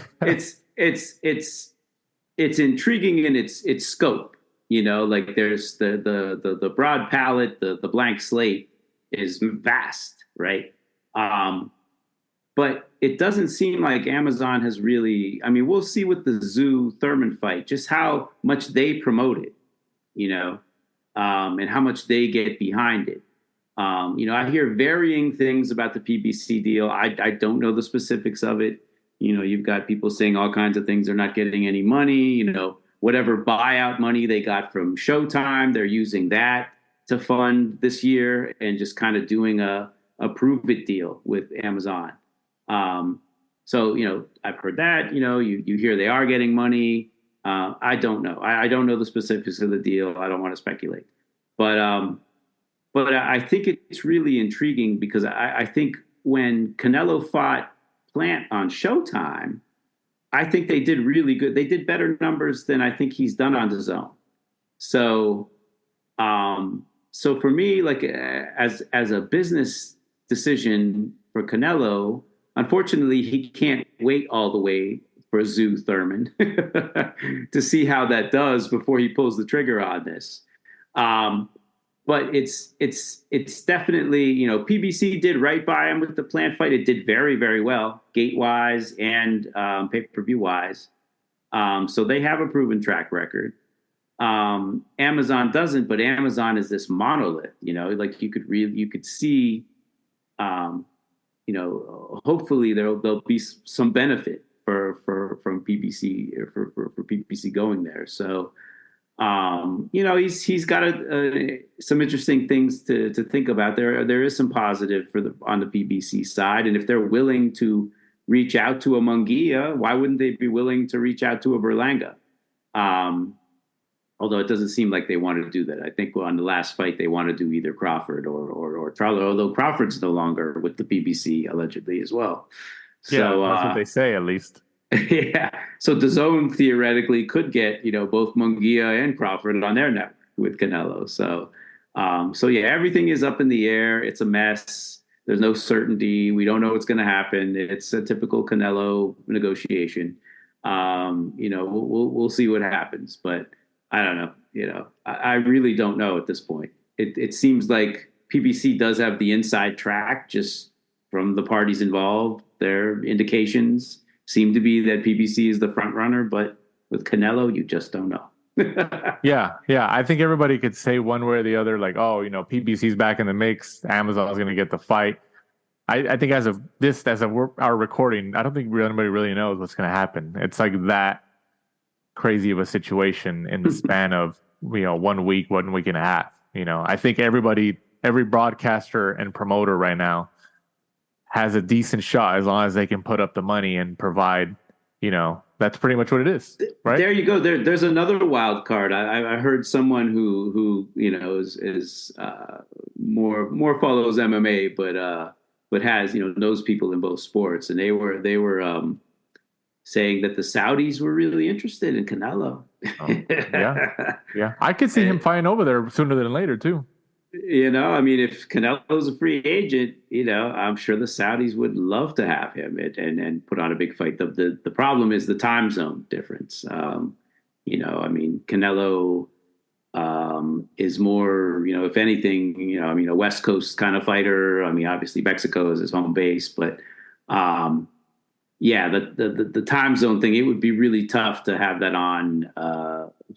it's intriguing in its scope. Like there's the broad palette, the blank slate is vast, right? But it doesn't seem like Amazon has really. I mean, we'll see with the Zoo Thurman fight just how much they promote it, and how much they get behind it. I hear varying things about the PBC deal. I don't know the specifics of it. You've got people saying all kinds of things. They're not getting any money. Whatever buyout money they got from Showtime, they're using that to fund this year and just kind of doing a prove it deal with Amazon. So, I've heard that, you hear they are getting money. I don't know. I don't know the specifics of the deal. I don't want to speculate, but I think it's really intriguing because I think when Canelo fought Plant on Showtime, I think they did really good. They did better numbers than I think he's done on DAZN. So, so for me, like as a business decision for Canelo, unfortunately, he can't wait all the way for Zoo Thurman to see how that does before he pulls the trigger on this. But it's definitely, PBC did right by him with the Plant fight. It did very, very well, gate-wise and pay-per-view-wise. So they have a proven track record. Amazon doesn't, but Amazon is this monolith, like you could see, hopefully there'll be some benefit from PBC or for PBC going there. So, he's got some interesting things to think about. There is some positive on the PBC side, and if they're willing to reach out to a Munguia, why wouldn't they be willing to reach out to a Berlanga? Although it doesn't seem like they wanted to do that. I think on the last fight they want to do either Crawford or Charlo, although Crawford's no longer with the PBC allegedly as well. So that's what they say at least. Yeah. So DAZN theoretically could get, both Munguia and Crawford on their network with Canelo. So everything is up in the air. It's a mess. There's no certainty. We don't know what's going to happen. It's a typical Canelo negotiation. We'll see what happens, but I don't know. I really don't know at this point. It seems like PBC does have the inside track just from the parties involved. Their indications seem to be that PBC is the front runner, but with Canelo, you just don't know. Yeah. I think everybody could say one way or the other, like, oh, PBC's back in the mix. Amazon's going to get the fight. I think as of our recording, I don't think anybody really knows what's going to happen. It's like that crazy of a situation in the span of 1 week, 1 week and a half. I think every broadcaster and promoter right now has a decent shot as long as they can put up the money and provide. That's pretty much what it is, right? There you go. There's another wild card. I heard someone who is more follows MMA, but has knows people in both sports, and they were saying that the Saudis were really interested in Canelo. Yeah. I could see him fighting over there sooner than later too. If Canelo's a free agent, I'm sure the Saudis would love to have him and put on a big fight. The problem is the time zone difference. Canelo is more, if anything, a West Coast kind of fighter. Obviously Mexico is his home base, but the time zone thing, it would be really tough to have that on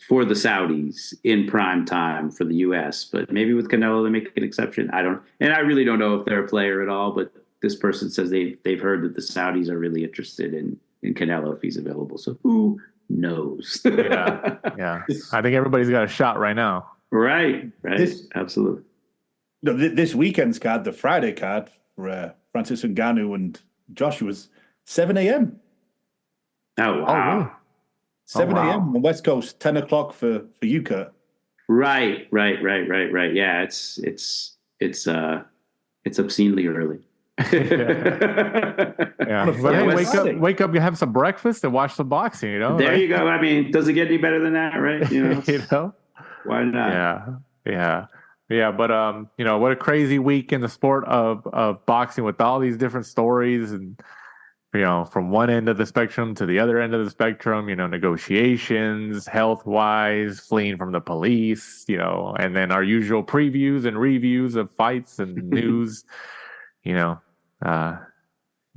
for the Saudis in prime time for the U.S. But maybe with Canelo, they make an exception. I really don't know if they're a player at all, but this person says they've heard that the Saudis are really interested in Canelo if he's available. So who knows? Yeah. I think everybody's got a shot right now. Right. Absolutely. No, this weekend's card, the Friday card for Francis Ngannou and Joshua's 7 a.m. Oh, wow. Oh, really? 7 a.m. on West Coast, 10 o'clock for you, Kurt. Right. Yeah, it's obscenely early. Yeah. But hey, wake up, you have some breakfast and watch some boxing, There you go. Does it get any better than that, right? Why not? Yeah. But what a crazy week in the sport of boxing with all these different stories and from one end of the spectrum to the other end of the spectrum, negotiations, health-wise, fleeing from the police, and then our usual previews and reviews of fights and news. You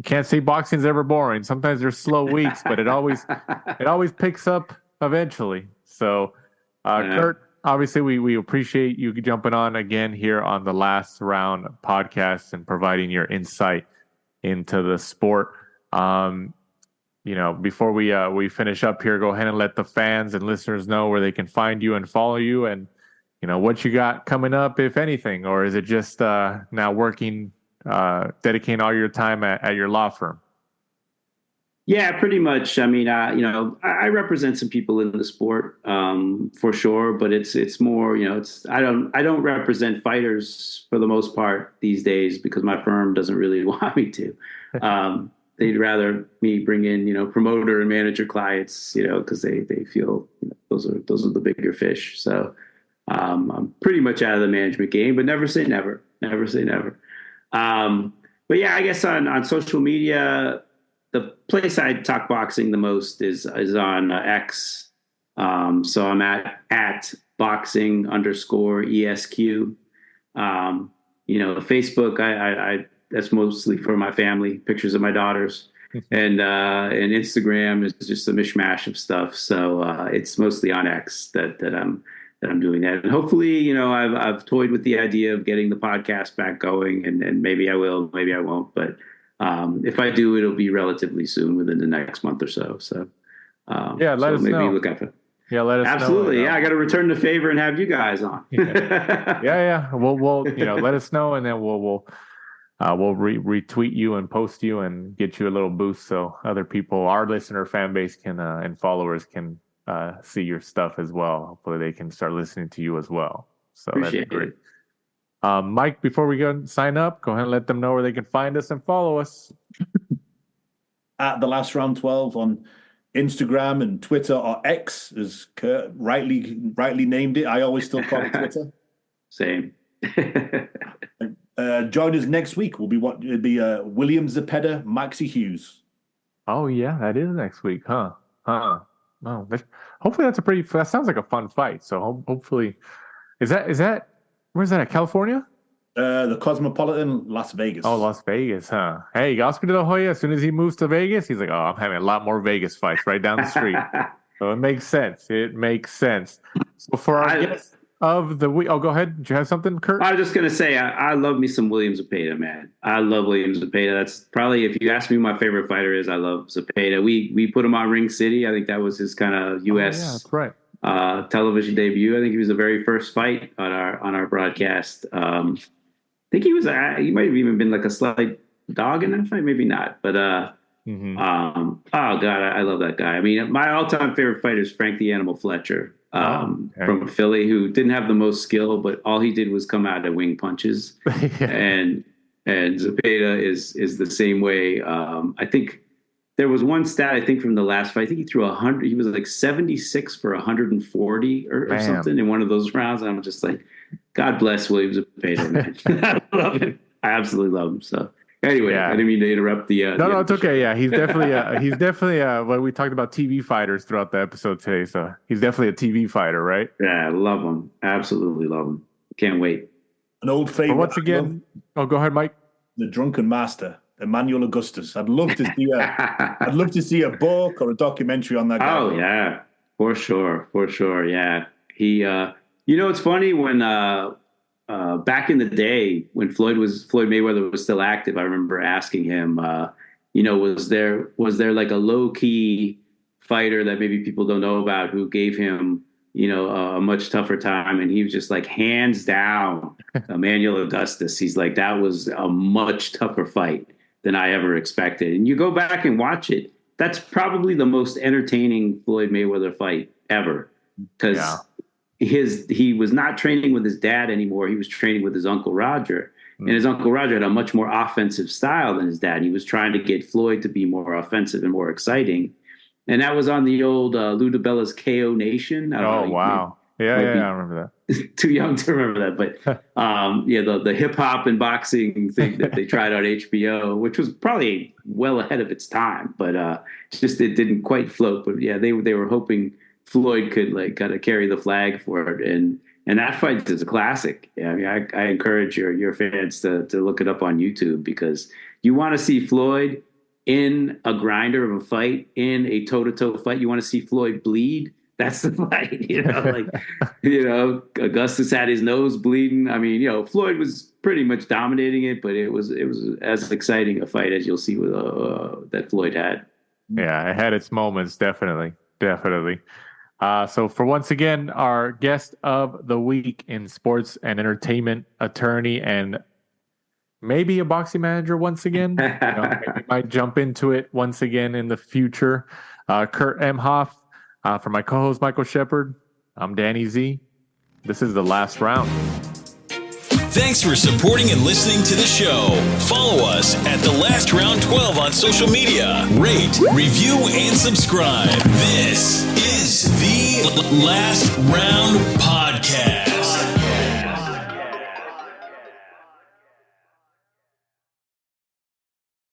can't say boxing's ever boring. Sometimes there's slow weeks, but it always picks up eventually. So, Kurt, obviously we appreciate you jumping on again here on the Last Round podcast and providing your insight into the sport. Before we finish up here, go ahead and let the fans and listeners know where they can find you and follow you and, what you got coming up, if anything, or is it just now working, dedicating all your time at your law firm? Yeah, pretty much. I represent some people in the sport, for sure, but it's more, I don't represent fighters for the most part these days because my firm doesn't really want me to. They'd rather me bring in, promoter and manager clients, because they feel those are the bigger fish. So I'm pretty much out of the management game, but never say never. Never say never. But yeah, I guess on social media, the place I talk boxing the most is on X. So I'm at boxing_ESQ. Facebook, I that's mostly for my family, pictures of my daughters, and Instagram is just a mishmash of stuff. So it's mostly on X that I'm doing that. And hopefully, I've toyed with the idea of getting the podcast back going, and maybe I will, maybe I won't. But if I do, it'll be relatively soon, within the next month or so. So let us know. Maybe look out for it. Yeah, let us Absolutely. know. Yeah, I got to return the favor and have you guys on. Yeah. We'll let us know, and then we'll retweet you and post you and get you a little boost so other people, our listener fan base, can and followers can see your stuff as well. Hopefully they can start listening to you as well. So Appreciate that'd be great. Mike, before we go sign up, go ahead and let them know where they can find us and follow us. At the Last Round 12 on Instagram and Twitter, or X, as Kurt rightly named it. I always still call it Twitter. Same. Join us next week. It'll be William Zepeda, Maxie Hughes. Oh yeah, that is next week, huh? Oh, hopefully that's that sounds like a fun fight. So hopefully, is that where's that at? California? The Cosmopolitan, Las Vegas. Oh, Las Vegas, huh? Hey, Oscar De La Hoya, as soon as he moves to Vegas, he's like, oh, I'm having a lot more Vegas fights right down the street. So it makes sense. It makes sense. So for our guest of the week, go ahead. Did you have something, Kurt? I was just going to say, I love me some William Zepeda, man. I love William Zepeda. That's probably, if you ask me who my favorite fighter is, I love Zepeda. We put him on Ring City. I think that was his kind of U.S. That's right. Television debut. I think he was the very first fight on our broadcast. I think he might have even been like a slight dog in that fight, maybe not. But oh God, I love that guy. I mean, my all-time favorite fighter is Frank the Animal Fletcher from Philly, who didn't have the most skill, but all he did was come out and wing punches. and Zepeda is the same way. I think there was one stat, I think, from the last fight. I think he threw 100. He was like 76 for 140 or something in one of those rounds. And I'm just like, God bless William Zepeda, man. I love him. I absolutely love him. So anyway, I didn't mean to interrupt the. No, it's okay. Yeah, he's definitely well, we talked about TV fighters throughout the episode today, so he's definitely a TV fighter, right? Yeah, I love him. Absolutely love him. Can't wait. An old favorite. But once again, go ahead, Mike. The Drunken Master, Emmanuel Augustus. I'd love to see a book or a documentary on that guy. Oh yeah, for sure. Yeah, he. It's funny when back in the day when Floyd Mayweather was still active, I remember asking him, was there like a low key fighter that maybe people don't know about who gave him, a much tougher time? And he was just like, hands down, Emmanuel Augustus. He's like, that was a much tougher fight than I ever expected. And you go back and watch it. That's probably the most entertaining Floyd Mayweather fight ever, because he was not training with his dad anymore. He was training with his Uncle Roger. And his Uncle Roger had a much more offensive style than his dad. He was trying to get Floyd to be more offensive and more exciting. And that was on the old Lou DiBella's KO Nation. Wow. I remember that. Too young to remember that. But the hip hop and boxing thing that they tried on HBO, which was probably well ahead of its time, but it didn't quite float. But yeah, they were hoping Floyd could like kind of carry the flag for it. And that fight is a classic. I mean, I encourage your fans to look it up on YouTube, because you want to see Floyd in a grinder of a fight, in a toe-to-toe fight. You want to see Floyd bleed. That's the fight, Augustus had his nose bleeding. I mean, Floyd was pretty much dominating it, but it was as exciting a fight as you'll see with that Floyd had. Yeah, it had its moments, definitely. So for once again, our guest of the week in sports and entertainment, attorney, and maybe a boxing manager once again. Maybe might jump into it once again in the future. Kurt Emhoff. For my co-host Michael Shepard, I'm Danny Z. This is The Last Round. Thanks for supporting and listening to the show. Follow us at The Last Round 12 on social media. Rate, review, and subscribe. This is The Last Round Podcast.